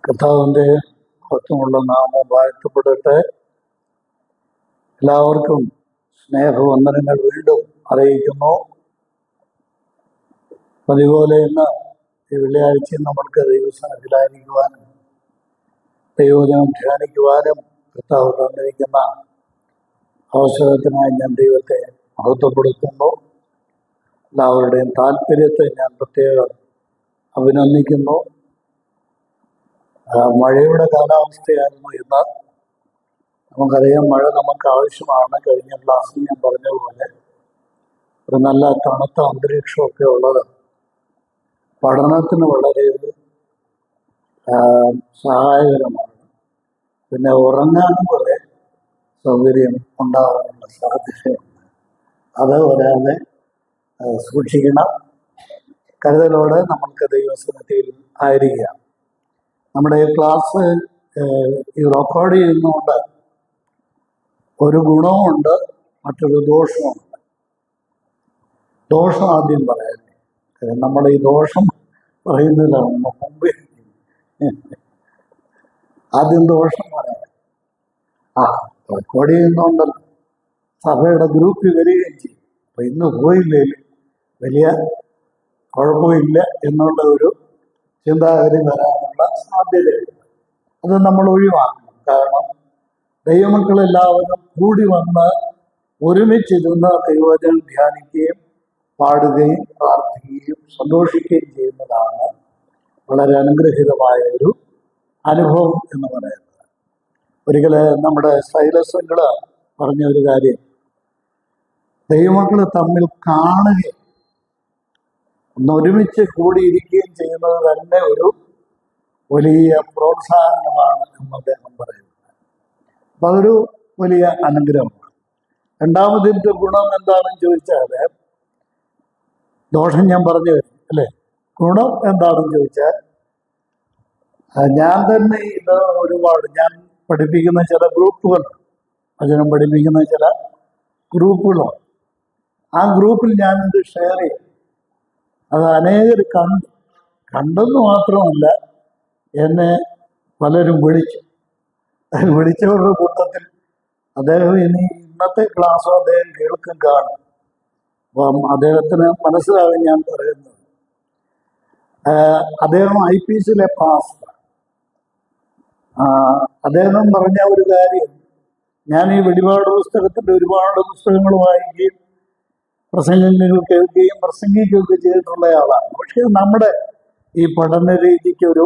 കർത്താവിൻ്റെ മഹത്വമുള്ള നാമം വാഴ്ത്തപ്പെടട്ടെ. എല്ലാവർക്കും സ്നേഹവന്ദനങ്ങൾ വീണ്ടും അറിയിക്കുന്നു. അതുപോലെ ഇന്ന് ഈ വെള്ളിയാഴ്ചയും നമ്മൾക്ക് ദൈവസന്നിധിയിലായിരിക്കുവാനും ദൈവവചനം ധ്യാനിക്കുവാനും കർത്താവ് തന്നിരിക്കുന്ന അവസരത്തിനായി ഞാൻ ദൈവത്തെ മഹത്വപ്പെടുത്തുന്നു. എല്ലാവരുടെയും താല്പര്യത്തെ ഞാൻ പ്രത്യേകം അഭിനന്ദിക്കുന്നു. മഴയുടെ കാലാവസ്ഥയായിരുന്നു ഇന്ന്. നമുക്കറിയാം, മഴ നമുക്ക് ആവശ്യമാണ്. കഴിഞ്ഞ ക്ലാസ്സിൽ ഞാൻ പറഞ്ഞതുപോലെ ഒരു നല്ല തണുത്ത അന്തരീക്ഷമൊക്കെ ഉള്ളത് പഠനത്തിന് വളരെ സഹായകരമാണ്. പിന്നെ ഉറങ്ങാനും കുറെ സൗകര്യം ഉണ്ടാകാനുള്ള സാധ്യതയുണ്ട്. അത് വരാതെ സൂക്ഷിക്കണം. കരുതലോടെ നമുക്ക് ദൈവസന്നിധിയിൽ ആയിരിക്കാം. നമ്മുടെ ഈ ക്ലാസ് ഈ റെക്കോർഡ് ചെയ്യുന്നതുകൊണ്ട് ഒരു ഗുണവുമുണ്ട്, മറ്റൊരു ദോഷവുമുണ്ട്. ദോഷം ആദ്യം പറയാം. നമ്മൾ ഈ ദോഷം പറയുന്നില്ല, മുമ്പേ ആദ്യം ദോഷം പറയാം. റെക്കോർഡ് ചെയ്യുന്നതുകൊണ്ടല്ലോ സഭയുടെ ഗ്രൂപ്പിൽ വരികയും ചെയ്യും. അപ്പം ഇന്ന് പോയില്ലേലും വലിയ കുഴപ്പമില്ല എന്നുള്ള ഒരു ചിന്താഗതി വരാനുള്ള സാധ്യതയുണ്ട്. അത് നമ്മൾ ഒഴിവാക്കണം. കാരണം ദൈവമക്കളെല്ലാവരും കൂടി വന്ന് ഒരുമിച്ചിരുന്ന് ദൈവവചനം ധ്യാനിക്കുകയും പാടുകയും പ്രാർത്ഥിക്കുകയും സന്തോഷിക്കുകയും ചെയ്യുന്നതാണ് വളരെ അനുഗ്രഹീതമായ ഒരു അനുഭവം എന്ന് പറയുന്നത്. ഒരിക്കൽ നമ്മുടെ സൈലസങ്ങള് പറഞ്ഞ ഒരു കാര്യം, ദൈവമക്കൾ തമ്മിൽ കാണുകയും ഒന്ന് ഒരുമിച്ച് കൂടിയിരിക്കുകയും ചെയ്യുന്നത് തന്നെ ഒരു വലിയ പ്രോത്സാഹനമാണ് എന്ന് അദ്ദേഹം പറയുന്നത്. അപ്പം അതൊരു വലിയ അനുഗ്രഹമാണ്. രണ്ടാമതിൻ്റെ ഗുണം എന്താണെന്ന് ചോദിച്ചാൽ, ദോഷം ഞാൻ പറഞ്ഞു തരും അല്ലേ. ഗുണം എന്താണെന്ന് ചോദിച്ചാൽ, ഞാൻ തന്നെ ഇത് ഒരുപാട് ഞാൻ പഠിപ്പിക്കുന്ന ചില ഗ്രൂപ്പുകൾ, വചനം പഠിപ്പിക്കുന്ന ചില ഗ്രൂപ്പുകളാണ്. ആ ഗ്രൂപ്പിൽ ഞാനിത് ഷെയർ ചെയ്യും. അത് അനേകർ കണ്ടെന്ന് മാത്രമല്ല, എന്നെ പലരും വിളിച്ചവരുടെ കൂട്ടത്തിൽ അദ്ദേഹം ഇന്നത്തെ ക്ലാസ്സും അദ്ദേഹം കേൾക്കും കാണും. അപ്പം അദ്ദേഹത്തിന് മനസ്സിലാകും ഞാൻ പറയുന്നത്. അദ്ദേഹം IPCയിലെ പാസ്റ്റർ. അദ്ദേഹം പറഞ്ഞ ഒരു കാര്യം, ഞാൻ ഈ വെളിപാട് പുസ്തകത്തിൻ്റെ ഒരുപാട് പുസ്തകങ്ങൾ വായിക്കുകയും പ്രസംഗങ്ങൾ കേൾക്കുകയും പ്രസംഗിക്കുകയൊക്കെ ചെയ്തിട്ടുള്ള ആളാണ്. പക്ഷെ നമ്മുടെ ഈ പഠന രീതിക്ക് ഒരു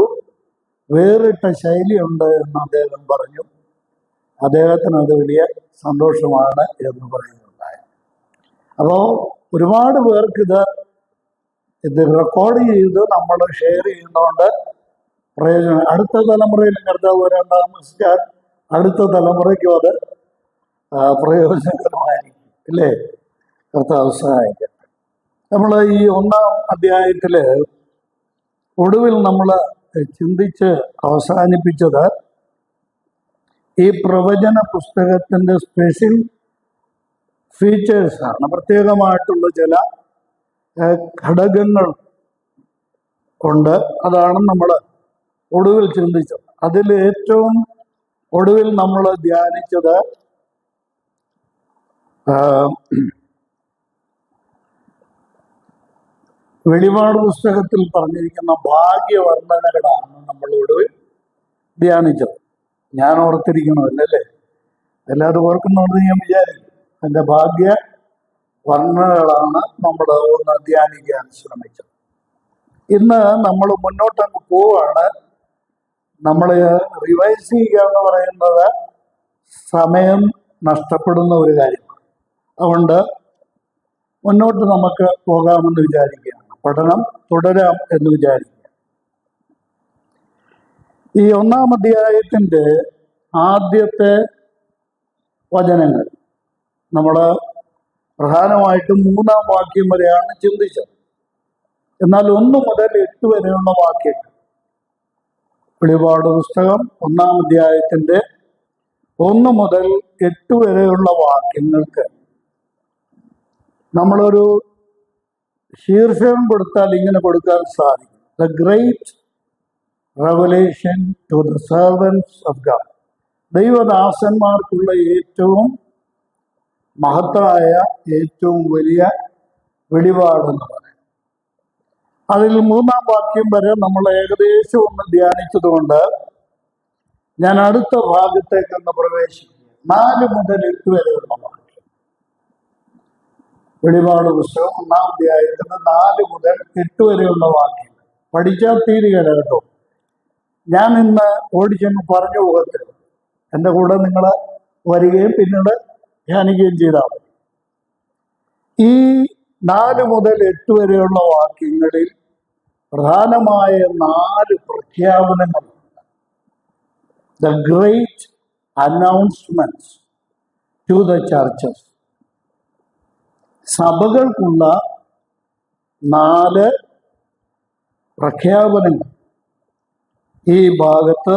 വേറിട്ട ശൈലിയുണ്ട് എന്ന് അദ്ദേഹം പറഞ്ഞു. അദ്ദേഹത്തിന് അത് വലിയ സന്തോഷമാണ് എന്ന് പറയുന്നുണ്ടായി. അപ്പോൾ ഒരുപാട് പേർക്ക് ഇത് റെക്കോർഡ് ചെയ്ത് നമ്മൾ ഷെയർ ചെയ്യുന്നതുകൊണ്ട് പ്രയോജനം. അടുത്ത തലമുറയിൽ കർത്താവ് വരാൻ താമസിച്ചാൽ അടുത്ത തലമുറയ്ക്കും അത് പ്രയോജനകരമായിരിക്കും അല്ലേ. കർത്താവ് സഹായിക്കട്ടെ. നമ്മൾ ഈ 1-ാം അധ്യായത്തില് ഒടുവിൽ നമ്മൾ ചിന്തിച്ച് അവസാനിപ്പിച്ചത് ഈ പ്രവചന പുസ്തകത്തിൻ്റെ സ്പെഷ്യൽ ഫീച്ചേഴ്സാണ്. പ്രത്യേകമായിട്ടുള്ള ചില ഘടകങ്ങൾ ഉണ്ട്. അതാണ് നമ്മൾ ഒടുവിൽ ചിന്തിച്ചത്. അതിൽ ഏറ്റവും ഒടുവിൽ നമ്മൾ ധ്യാനിച്ചത് വെളിപാട് പുസ്തകത്തിൽ പറഞ്ഞിരിക്കുന്ന ഭാഗ്യവർണ്ണനകളാണ് നമ്മൾ ഒടുവിൽ ധ്യാനിച്ചത്. ഞാൻ ഓർത്തിരിക്കണമല്ലേ, എല്ലാവരും ഓർക്കുന്നുണ്ട് ഞാൻ വിചാരിക്കും. എൻ്റെ ഭാഗ്യ വർണ്ണനകളാണ് നമ്മൾ ഒന്ന് ധ്യാനിക്കാൻ ശ്രമിച്ചത്. ഇന്ന് നമ്മൾ മുന്നോട്ടങ്ങ് പോവാണ്. നമ്മൾ റിവൈസ് ചെയ്യുക എന്ന് പറയുന്നത് സമയം നഷ്ടപ്പെടുന്ന ഒരു കാര്യമാണ്. അതുകൊണ്ട് മുന്നോട്ട് നമുക്ക് പോകാമെന്ന് വിചാരിക്കുകയാണ്. പഠനം തുടരാം എന്ന് വിചാരിക്കുക. ഈ 1-ാം അധ്യായത്തിൻ്റെ ആദ്യത്തെ വചനങ്ങൾ നമ്മൾ പ്രധാനമായിട്ടും 3-ാം വാക്യം വരെയാണ് ചിന്തിച്ചത്. എന്നാൽ 1 മുതൽ 8 വരെയുള്ള വാക്യങ്ങൾ, വെളിപാട് പുസ്തകം 1-ാം അധ്യായത്തിൻ്റെ 1 മുതൽ 8 വരെയുള്ള വാക്യങ്ങൾക്ക് നമ്മളൊരു ശീർഷകം കൊടുത്താൽ ഇങ്ങനെ കൊടുക്കാൻ സാധിക്കും: the great revelation to the servants of God. ദൈവദാസന്മാർക്കുള്ള ഏറ്റവും മഹത്തായ ഏറ്റവും വലിയ വെളിപാടെന്ന് പറയും. അതിൽ 3-ാം വാക്യം വരെ നമ്മൾ ഏകദേശം ഒന്ന് ധ്യാനിച്ചതുകൊണ്ട് ഞാൻ അടുത്ത ഭാഗത്തേക്കൊന്ന് പ്രവേശിക്കും. 4 മുതൽ 8 വരെയുള്ള വാക്യം. വെളിപാട് പുസ്തകം 1-ാം അധ്യായത്തിന് 4 മുതൽ 8 വരെയുള്ള വാക്യം പഠിച്ചാൽ തീരുകയില്ല കേട്ടോ. ഞാൻ ഇന്ന് ഓടിച്ചെന്ന് പറഞ്ഞു പോകത്തില്ല. എൻ്റെ കൂടെ നിങ്ങൾ വരികയും പിന്നീട് ധ്യാനിക്കുകയും ചെയ്താൽ മതി. ഈ 4 മുതൽ 8 വരെയുള്ള വാക്യങ്ങളിൽ പ്രധാനമായ 4 പ്രഖ്യാപനങ്ങളുണ്ട്. The great announcements to the churches. സഭകൾക്കുള്ള 4 പ്രഖ്യാപനങ്ങൾ ഈ ഭാഗത്ത്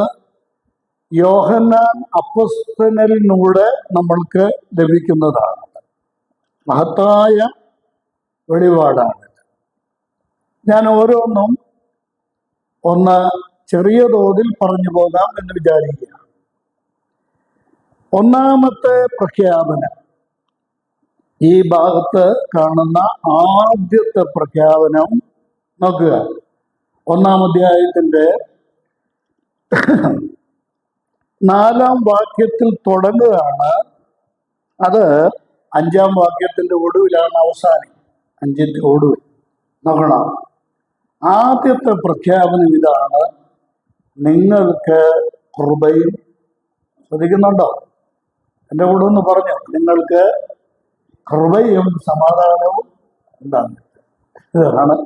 യോഹന്നാൻ അപ്പോസ്തലനിലൂടെ നമ്മൾക്ക് ലഭിക്കുന്നതാണ്. മഹത്തായ വെളിപാടാണ്. ഞാൻ ഓരോന്നും ഒന്ന് ചെറിയ തോതിൽ പറഞ്ഞു പോകാം എന്ന് വിചാരിക്കുക. 1-ാമത്തെ പ്രഖ്യാപനം, ഈ ഭാഗത്ത് കാണുന്ന ആദ്യത്തെ പ്രഖ്യാപനം നോക്കുക. 1-ാം അധ്യായത്തിന്റെ 4-ാം വാക്യത്തിൽ തുടങ്ങുകയാണ്. അത് 5-ാം വാക്യത്തിന്റെ ഒടുവിലാണ് അവസാനം. 5-ന്റെ ഒടുവിൽ നോക്കണം. ആദ്യത്തെ പ്രഖ്യാപനം ഇതാണ്: നിങ്ങൾക്ക് കൃപയും. ശ്രദ്ധിക്കുന്നുണ്ടോ? എൻ്റെ കൂടെ ഒന്ന് പറഞ്ഞു, നിങ്ങൾക്ക് കൃപയും സമാധാനവും ഉണ്ടാകും. ഇതാണ്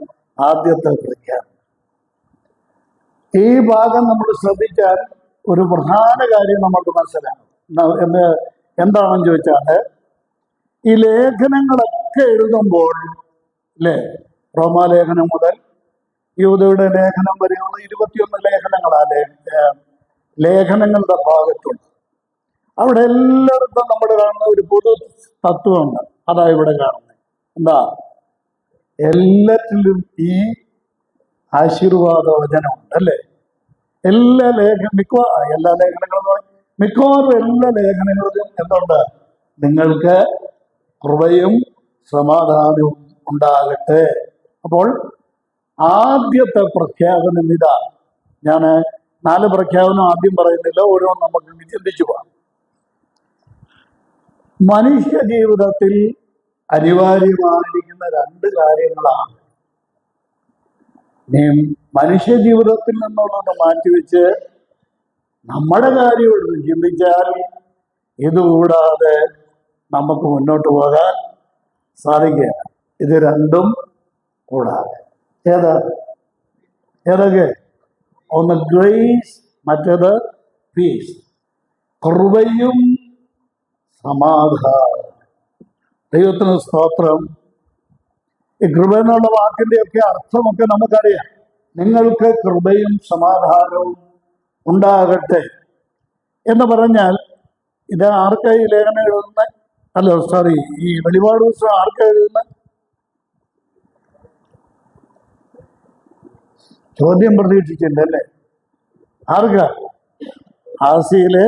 ആദ്യത്തെ പ്രഖ്യാപനം. ഈ ഭാഗം നമ്മൾ ശ്രദ്ധിച്ചാൽ ഒരു പ്രധാന കാര്യം നമുക്ക് മനസ്സിലാകും. എന്താണെന്ന് ചോദിച്ചാൽ, ഈ ലേഖനങ്ങളൊക്കെ എഴുതുമ്പോൾ അല്ലേ, റോമാലേഖനം മുതൽ യൂദയുടെ ലേഖനം വരെയുള്ള 21 ലേഖനങ്ങളാണ് ലേഖനങ്ങളുടെ ഭാഗത്തുണ്ട്. അവിടെ എല്ലായിടത്തും നമ്മൾ കാണുന്ന ഒരു പൊതു തത്വമുണ്ട്. അതാ ഇവിടെ കാണുന്നത്. എന്താ? എല്ലാറ്റിലും ഈ ആശീർവാദ വചനമുണ്ട് അല്ലേ. എല്ലാ ലേഖനങ്ങളും മിക്കവാറും എല്ലാ ലേഖനങ്ങളിലും എന്തുണ്ട്? നിങ്ങൾക്ക് കൃപയും സമാധാനവും ഉണ്ടാകട്ടെ. അപ്പോൾ ആദ്യത്തെ പ്രഖ്യാപനം ഇതാ. ഞാൻ 4 പ്രഖ്യാപനം ആദ്യം പറയുന്നില്ല, ഓരോന്നും നമുക്ക് ചിന്തിച്ചു പോകാം. മനുഷ്യ ജീവിതത്തിൽ അനിവാര്യമായിരിക്കുന്ന 2 കാര്യങ്ങളാണ്. മനുഷ്യ ജീവിതത്തിൽ നിന്നുള്ളത് മാറ്റിവെച്ച് നമ്മുടെ കാര്യം ചിന്തിച്ചാൽ ഇതുകൂടാതെ നമുക്ക് മുന്നോട്ട് പോകാൻ സാധിക്കുക. ഇത് രണ്ടും കൂടാതെ ഏതൊക്കെ? ഒന്ന് ഗ്രേസ്, മറ്റേത് പീസ്. കൃപയും സമാധാനം. ദൈവത്തിന് സ്തോത്രം. ഈ കൃപ എന്നുള്ള വാക്കിന്റെ ഒക്കെ അർത്ഥമൊക്കെ നമുക്കറിയാം. നിങ്ങൾക്ക് കൃപയും സമാധാനവും ഉണ്ടാകട്ടെ എന്ന് പറഞ്ഞാൽ ഇത് ആർക്കായി ലേഖനം എഴുതുന്ന ഈ വെളിപാട് പുസ്തകം ആർക്കാ എഴുതുന്ന? ചോദ്യം പ്രതീക്ഷിച്ചില്ലല്ലേ? ആർക്കാ? ആസിയയിലെ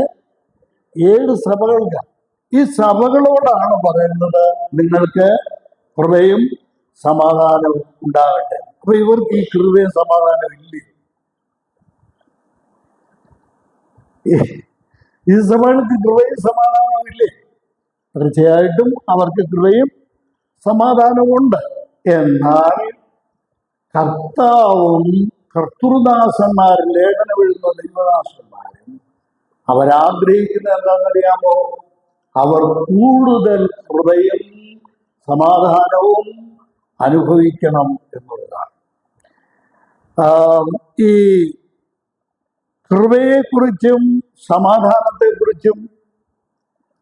7 സഭകൾക്ക്. ഈ സഭകളോടാണ് പറയുന്നത് നിങ്ങൾക്ക് കൃപയും സമാധാനവും ഉണ്ടാകട്ടെ. അപ്പൊ ഇവർക്ക് ഈ കൃപയും സമാധാനവും ഇല്ലേ? ഈ സഭകൾക്ക് കൃപയും സമാധാനവും ഇല്ലേ? തീർച്ചയായിട്ടും അവർക്ക് കൃപയും സമാധാനവും ഉണ്ട്. എന്നാൽ കർത്താവും കർത്തൃദാസന്മാരും ലേഖനം എഴുതുന്ന ദൈവദാസന്മാരും അവരാഗ്രഹിക്കുന്നത് എന്താണെന്നറിയാമോ? അവർ കൂടുതൽ കൃപയും സമാധാനവും അനുഭവിക്കണം എന്നുള്ളതാണ്. ഈ കൃപയെക്കുറിച്ചും സമാധാനത്തെക്കുറിച്ചും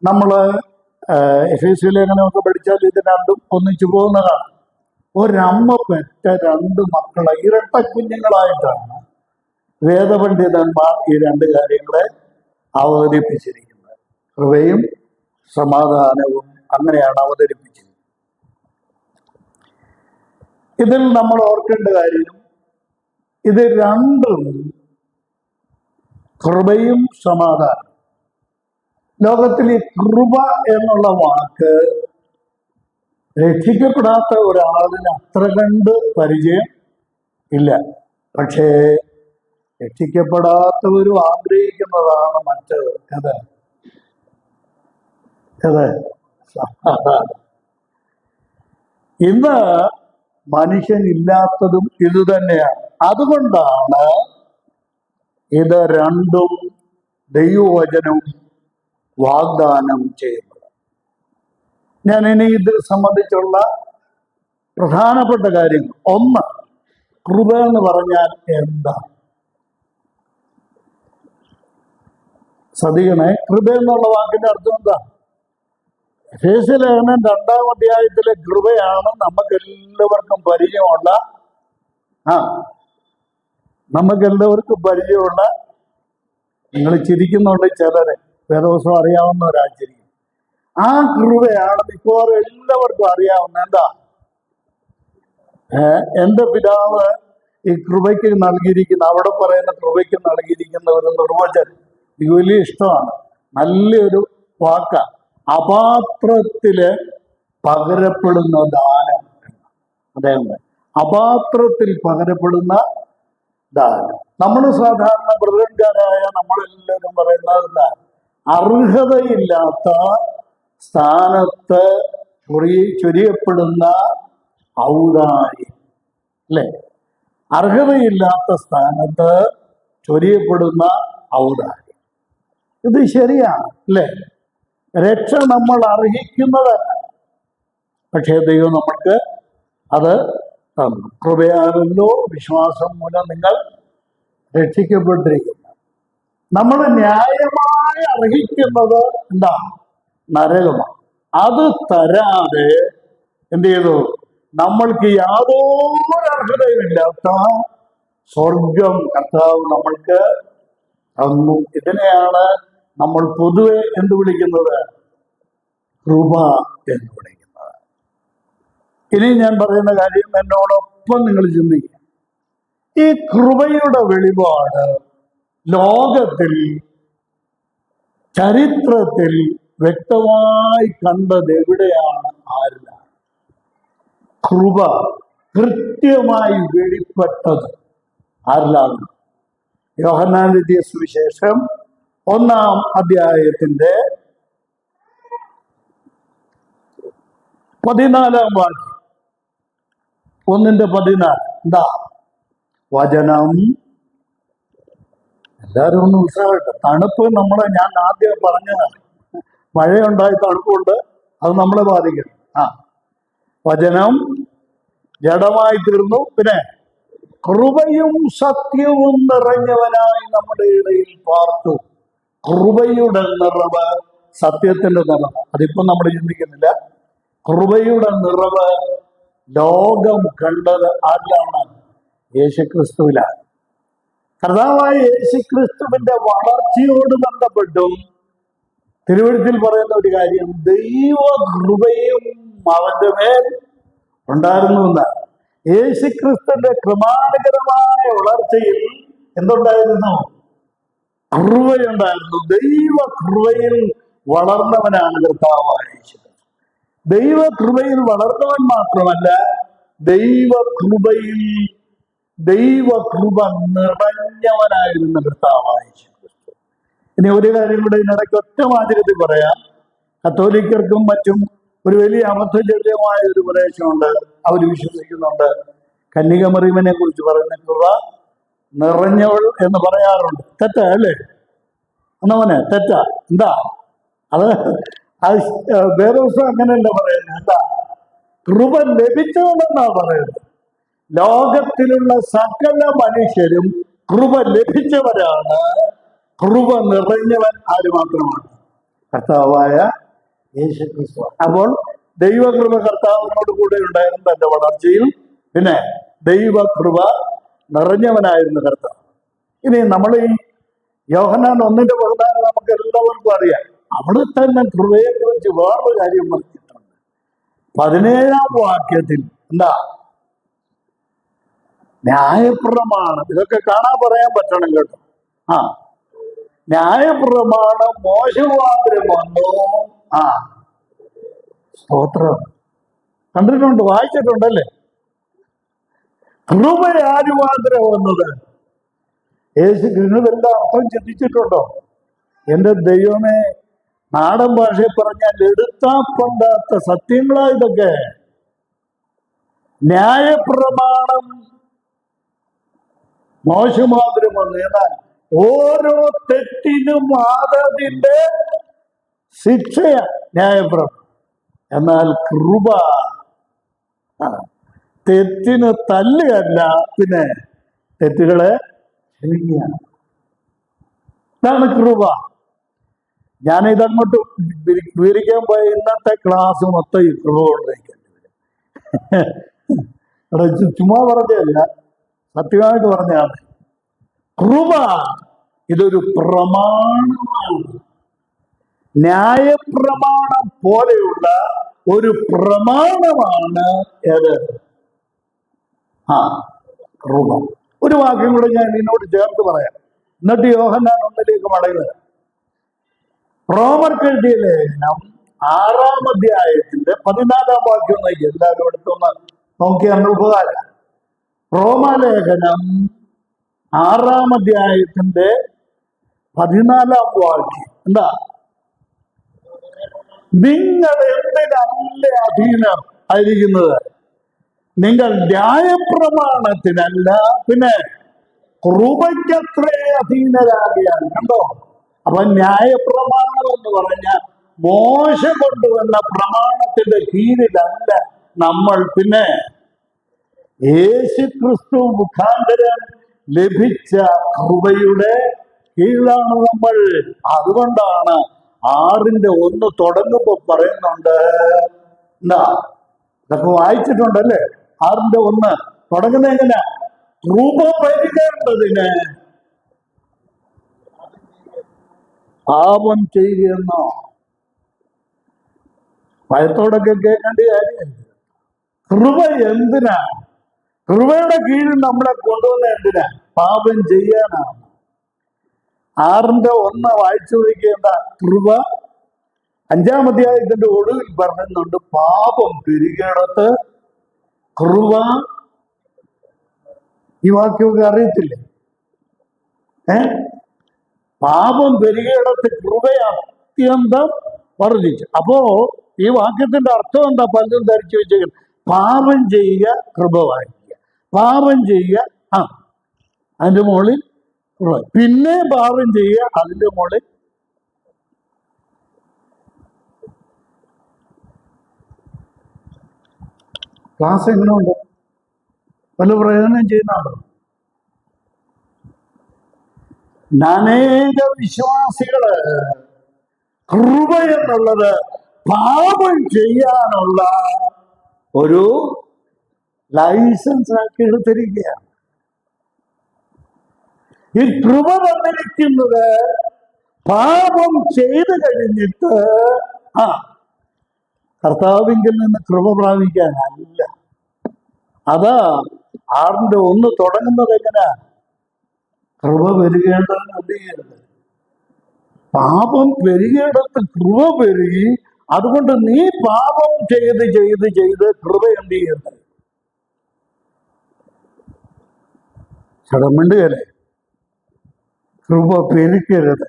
നമ്മൾ എഫേസ്യ ലേഖനമൊക്കെ പഠിച്ചാൽ ഇത് രണ്ടും ഒന്നിച്ചു പോകുന്നതാണ്. ഒരമ്മ പെറ്റ 2 മക്കളെ ഇരട്ട കുഞ്ഞുങ്ങളായിട്ടാണ് വേദപണ്ഡിതന്മാർ ഈ 2 കാര്യങ്ങളെ അവതരിപ്പിച്ചിരിക്കുന്നത്. കൃപയും സമാധാനവും അങ്ങനെയാണ് അവതരിപ്പിച്ചത്. ഇതിൽ നമ്മൾ ഓർക്കേണ്ട കാര്യം, ഇത് രണ്ടും കൃപയും സമാധാനം. ലോകത്തിൽ ഈ കൃപ എന്നുള്ള വാക്ക് രക്ഷിക്കപ്പെടാത്ത ഒരാളിന് അത്ര കണ്ട് പരിചയം ഇല്ല. പക്ഷേ രക്ഷിക്കപ്പെടാത്തവരും ആഗ്രഹിക്കുന്നതാണ് മറ്റത്. സമാധാനം. ഇന്ന് മനുഷ്യനില്ലാത്തതും ഇത് തന്നെയാണ്. അതുകൊണ്ടാണ് ഇത് രണ്ടും ദൈവവചനവും വാഗ്ദാനം ചെയ്യുന്നത്. ഞാൻ ഇനി ഇതിൽ സംബന്ധിച്ചുള്ള പ്രധാനപ്പെട്ട കാര്യങ്ങൾ. ഒന്ന്, കൃപ എന്ന് പറഞ്ഞാൽ എന്താ? ശ്രദ്ധിക്കണേ, കൃപ എന്നുള്ള വാക്കിന്റെ അർത്ഥം എന്താ? എഫേസ്യലേഖനം 2-ാം അധ്യായത്തിലെ കൃപയാണ് നമുക്കെല്ലാവർക്കും പരിചയമുള്ള നിങ്ങൾ ചിരിക്കുന്നുണ്ട് ചിലരെ, വേദവസം അറിയാവുന്നവരാചരിക്കും. ആ കൃപയാണ് മിക്കവാറും എല്ലാവർക്കും അറിയാവുന്ന. എന്താ? എൻ്റെ പിതാവ് ഈ കൃപയ്ക്ക് നൽകിയിരിക്കുന്ന, അവിടെ പറയുന്ന കൃപയ്ക്ക് നൽകിയിരിക്കുന്ന ഒരു നിർവചനം എനിക്ക് വലിയ ഇഷ്ടമാണ്. നല്ലൊരു വാക്കാണ്. അപാത്രത്തില് പകരപ്പെടുന്ന ദാനം. അദ്ദേഹം അപാത്രത്തിൽ പകരപ്പെടുന്ന ദാനം. നമ്മൾ സാധാരണ ബ്രദറൻകാരായ നമ്മളെല്ലാവരും പറയുന്നത് എന്താ? അർഹതയില്ലാത്ത സ്ഥാനത്ത് ചൊരിയപ്പെടുന്ന ഔദാര്യം, അല്ലെ? അർഹതയില്ലാത്ത സ്ഥാനത്ത് ചൊരിയപ്പെടുന്ന ഔദാര്യം. ഇത് ശരിയാണ്, അല്ലേ? രക്ഷ നമ്മൾ അർഹിക്കുന്നതല്ല, പക്ഷേ ദൈവം നമ്മൾക്ക് അത് തന്നു. കൃപയാണല്ലോ വിശ്വാസം മൂലം നിങ്ങൾ രക്ഷിക്കപ്പെട്ടിരിക്കുന്നത്. നമ്മൾ ന്യായമായി അർഹിക്കുന്നത് എന്താ? നരകമാണ്. അത് തരാതെ എന്ത് ചെയ്തു? നമ്മൾക്ക് യാതൊരു അർഹതയുമില്ലാത്ത സ്വർഗം കർത്താവ് നമ്മൾക്ക് തന്നു. ഇതിനെയാണ് നമ്മൾ പൊതുവെ എന്ത് വിളിക്കുന്നത്? കൃപ എന്ന് വിളിക്കുന്നത്. ഇനി ഞാൻ പറയുന്ന കാര്യം എന്നോടൊപ്പം നിങ്ങൾ ചിന്തിക്കുക. ഈ കൃപയുടെ വെളിപാട് ലോകത്തിൽ, ചരിത്രത്തിൽ വ്യക്തമായി കണ്ടത് എവിടെയാണ്? ആരിലാണ്? കൃപ കൃത്യമായി വെളിപ്പെട്ടത് ആരിലാണ്? യോഹന്നാൻ എഴുതിയ സുവിശേഷം 1-ാം അധ്യായത്തിന്റെ 14-ാം വാക്യം. 1:14 എന്താ? വചനം. എല്ലാവരും ഒന്ന് ഉത്സാഹമായിട്ട്. തണുപ്പ് ഞാൻ ആദ്യം പറഞ്ഞതാണ്. മഴയുണ്ടായി തണുപ്പുണ്ട്, അത് നമ്മളെ ബാധിക്കണം. വചനം ജഡമായി തീർന്നു, പിന്നെ കൃപയും സത്യവും നിറഞ്ഞവനായി നമ്മുടെ ഇടയിൽ പാർത്തു. കൃപയുടെ നിറവ്, സത്യത്തിന്റെ നിറവ്, അതിപ്പോ നമ്മൾ ചിന്തിക്കുന്നില്ല. കൃപയുടെ നിറവ് ലോകം കണ്ടത് ആരിലാണ്? യേശുക്രിസ്തുവിലാണ്. കർത്താവായ യേശുക്രിസ്തുവിന്റെ വളർച്ചയോട് ബന്ധപ്പെട്ടും തിരുവഴുത്തിൽ പറയുന്ന ഒരു കാര്യം, ദൈവ കൃപയും അവന്റെ മേൽ ഉണ്ടായിരുന്നു എന്നാണ്. യേശുക്രിസ്തുവിന്റെ ക്രമാനുഗതമായ വളർച്ചയിൽ എന്തുണ്ടായിരുന്നു? കൃപയുണ്ടായിരുന്നു. ദൈവ കൃപയിൽ വളർന്നവനാണ് കർത്താവായ യേശു. ദൈവ കൃപയിൽ വളർന്നവൻ മാത്രമല്ല, ദൈവ കൃപ നിറഞ്ഞവനായിരുന്ന കർത്താവായ യേശു. ഇനി ഒരു കാര്യം കൂടെ ഇതിനിടയ്ക്ക് ഒറ്റ വാചകത്തിൽ പറയാം. കത്തോലിക്കർക്കും മറ്റും ഒരു വലിയ അബദ്ധജല്യമായ ഒരു ഉപദേശമുണ്ട്. അവർ വിശ്വസിക്കുന്നുണ്ട്, കന്യകമറിയമിനെ കുറിച്ച് പറയുന്ന കൃപ നിറഞ്ഞവൾ എന്ന് പറയാറുണ്ട്. തെറ്റാ അല്ലേ? എന്നവനെ തെറ്റാ. എന്താ അത്? വേദവസം അങ്ങനെയല്ല പറയുന്നത്. എന്താ? കൃപ ലഭിച്ചവളെന്നാ പറയുന്നത്. ലോകത്തിലുള്ള സകല മനുഷ്യരും കൃപ ലഭിച്ചവരാണ്. കൃപ നിറഞ്ഞവൻ ആര് മാത്രമാണ്? കർത്താവായ യേശുക്രിസ്തു. അപ്പോൾ ദൈവകൃപ കർത്താവിനോട് കൂടെ ഉണ്ടായിരുന്നു തന്റെ വളർച്ചയിൽ. പിന്നെ ദൈവകൃപ നിറഞ്ഞവനായിരുന്നു കർത്താവ്. ഇനി നമ്മൾ ഈ യോഹന്നാൻ 1:14 നമുക്ക് എല്ലാവർക്കും അറിയാം. അവിടെ തന്നെ കൃപയെ കുറിച്ച് വേറൊരു കാര്യം പറഞ്ഞിട്ടുണ്ട്. 17-ാം വാക്യത്തിൽ എന്താ? ന്യായപ്രമാണം. ഇതൊക്കെ കാണാൻ പറയാൻ പറ്റണം കേട്ടോ. ന്യായപ്രമാണം മോശമാന്ത്രം വന്നു. ആ സ്തോത്രം. കണ്ടിട്ടുണ്ട്, വായിച്ചിട്ടുണ്ടല്ലേ? കൃപയാരുമാത്രം വന്നത്. യേശു കൃഷ്ണതെല്ലാം അർത്ഥം ചിന്തിച്ചിട്ടുണ്ടോ? എന്റെ ദൈവമേ, നാടൻ ഭാഷയിൽ പറഞ്ഞാൽ എടുത്താ പൊണ്ടാത്ത സത്യങ്ങളാ ഇതൊക്കെ. ന്യായപ്രമാണം മോശമാന്ത്രം വന്നു. എന്നാൽ ഓരോ തെറ്റിനും ആദതിന്റെ ശിക്ഷയ ന്യായപ്രമാണം. എന്നാൽ കൃപ തെറ്റിന് തല്ലുകയല്ല, പിന്നെ തെറ്റുകളെ ക്ഷമിക്കുകയാണ്. ഇതാണ് കൃപ. ഞാനിതങ്ങോട്ട് വിവരിക്കാൻ പോയ ഇന്നത്തെ ക്ലാസ് മൊത്തം ഈ കൃപ കൊണ്ടിരിക്കേണ്ടി വരും. ചുമ്മാ പറഞ്ഞല്ല, സത്യമായിട്ട് പറഞ്ഞാണ്. കൃപ ഇതൊരു പ്രമാണമാണ്. ന്യായപ്രമാണം പോലെയുള്ള ഒരു പ്രമാണമാണ് ഏത്? കൃപ. ഒരു വാക്യം കൂടെ ഞാൻ ഇതിനോട് ചേർത്ത് പറയാം, എന്നിട്ട് യോഹന്നാൻ 1 മടങ്ങുക. റോമർക്കെഴുതിയ ലേഖനം 6-ാം അധ്യായത്തിന്റെ 14-ാം വാക്യം നോക്കി. എല്ലാവരും എടുത്തൊന്ന് നോക്കിയാണ് ഉപകാരം. റോമാലേഖനം 6-ാം അധ്യായത്തിന്റെ 14-ാം വാക്യം എന്താ? നിങ്ങൾ എന്തിനല്ല അധീനം ആയിരിക്കുന്നത്? നിങ്ങൾ ന്യായപ്രമാണത്തിനല്ല, പിന്നെ കൃപയ്ക്കത്രേ അധീനരാകിയാണ്. കണ്ടോ? അപ്പൊ ന്യായപ്രമാണം എന്ന് പറഞ്ഞ മോശ കൊണ്ടുവന്ന പ്രമാണത്തിന്റെ കീഴിലല്ല നമ്മൾ, പിന്നെ യേശുക്രിസ്തു മുഖാന്തരം ലഭിച്ച കൃപയുടെ കീഴിലാണ് നമ്മൾ. അതുകൊണ്ടാണ് 6:1 തുടങ്ങുമ്പോ പറയുന്നുണ്ട്, എന്താ? ഇതൊക്കെ വായിച്ചിട്ടുണ്ടല്ലേ? 6:1 തുടങ്ങുന്നത് എങ്ങനെ? കൃപ പരിചേണ്ടതിന് പാപം ചെയ്യുന്നോ? ഭയത്തോടൊക്കെ കേൾക്കേണ്ട കാര്യം. കൃപ എന്തിനാ? കൃപയുടെ കീഴിൽ നമ്മളെ കൊണ്ടുവന്ന എന്തിനാ? പാപം ചെയ്യാനാണ്. 6:1 വായിച്ചു നോക്കിയേണ്ട. കൃപ 5-ാം അധ്യായത്തിന്റെ ഒടുവിൽ പറയുന്നുണ്ട്, പാപം പെരുകിയിടത്ത് കൃപ. ഈ വാക്യമൊക്കെ അറിയത്തില്ലേ? പാപം പെരുകിയിടത്ത് കൃപ അത്യന്തം വർദ്ധിച്ചു. അപ്പോ ഈ വാക്യത്തിന്റെ അർത്ഥം എന്താ? പലരും ധരിച്ചു വെച്ചേക്കുന്നത്, പാപം ചെയ്യുക, കൃപ വായിക്കുക. പാപം ചെയ്യുക, അതിന്റെ മുകളിൽ കൃപ. പിന്നെ പാപം ചെയ്യുക, അതിന്റെ മുകളിൽ. ക്ലാസ് എങ്ങനെയുണ്ട്? പല പ്രയോജനം ചെയ്യുന്നുണ്ടോ? അനേക വിശ്വാസികള് കൃപ എന്നുള്ളത് പാപം ചെയ്യാനുള്ള ഒരു ലൈസൻസ് ആക്കി എടുത്തിരിക്കുകയാണ്. ഈ കൃപ വന്നിരിക്കുന്നത് പാപം ചെയ്തു കഴിഞ്ഞിട്ട് കർത്താവിങ്കിൽ നിന്ന് കൃപ പ്രാപിക്കാനല്ല. അതാ 6:1 തുടങ്ങുന്നത് എങ്ങനെ? കൃപ പെരുകേണ്ടതെന്ന് എന്ത് ചെയ്യരുത്? പാപം പെരുകിയിടത്ത് കൃപ പെരുകി. അതുകൊണ്ട് നീ പാപം ചെയ്ത് ചെയ്ത് ചെയ്ത് കൃപ എന്ത് ചെയ്യരുത്? ചടമിണ്ടുകയല്ലേ? കൃപ പെരുക്കരുത്.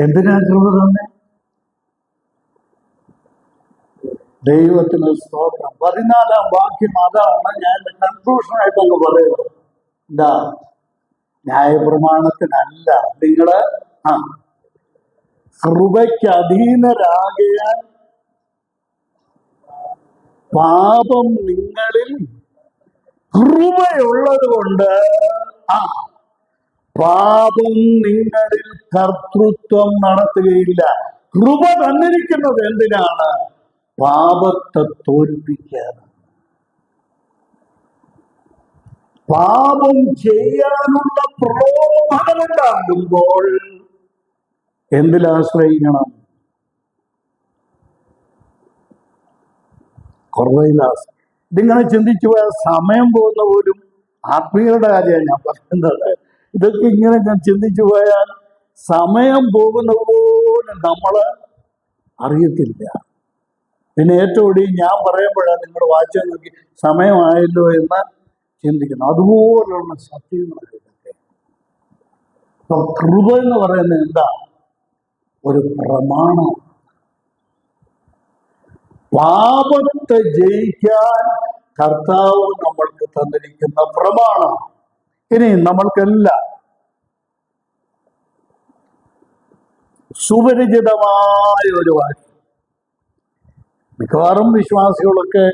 എന്തിനാ കൃപ തന്നെ? ദൈവത്തിന് സ്തോത്രം. 14-ാം വാക്യം അതാണ് ഞാൻ കൺക്ലൂഷനായിട്ട് അങ്ങ് പറയുന്നത്. എന്താ? ന്യായപ്രമാണത്തിനല്ല നിങ്ങള് കൃപയ്ക്ക് അധീനരാകിയാൽ പാപം നിങ്ങളിൽ കൃപയുള്ളത് കൊണ്ട് പാപം നിങ്ങളിൽ കർത്തൃത്വം നടത്തുകയില്ല. കൃപ തന്നിരിക്കുന്നത് എന്തിനാണ്? പാപത്തെ തോൽപ്പിക്കാൻ. പാപം ചെയ്യാനുള്ള പ്രലോഭനമുണ്ടാകുമ്പോൾ എന്തിലാശ്രയിക്കണം? കുറവിലാശ്രയിക്കണം. ഇതിങ്ങനെ ചിന്തിച്ചു പോയാൽ സമയം പോകുന്ന പോലും ആത്മീയരുടെ കാര്യമാണ് ഞാൻ പറയുന്നത്. ഇതൊക്കെ ഇങ്ങനെ ഞാൻ ചിന്തിച്ചു പോയാൽ സമയം പോകുന്ന പോലും നമ്മൾ അറിയത്തില്ല. പിന്നെ ഏറ്റവും ഒടുവിൽ ഞാൻ പറയുമ്പോഴാണ് നിങ്ങൾ വായിച്ചു നോക്കി സമയമായല്ലോ എന്ന് ചിന്തിക്കുന്നു. അതുപോലുള്ള സത്യങ്ങളാണ് ഇതൊക്കെ. അപ്പൊ കൃപ എന്ന് പറയുന്നത് എന്താ? ഒരു പ്രമാണം. പാപത്തെ ജയിക്കാൻ കർത്താവ് നമ്മൾക്ക് തന്നിരിക്കുന്ന പ്രമാണം. ഇനി നമ്മൾക്കെല്ലാം സുപരിചിതമായ ഒരു വാക്യം. മിക്കവാറും വിശ്വാസികളൊക്കെ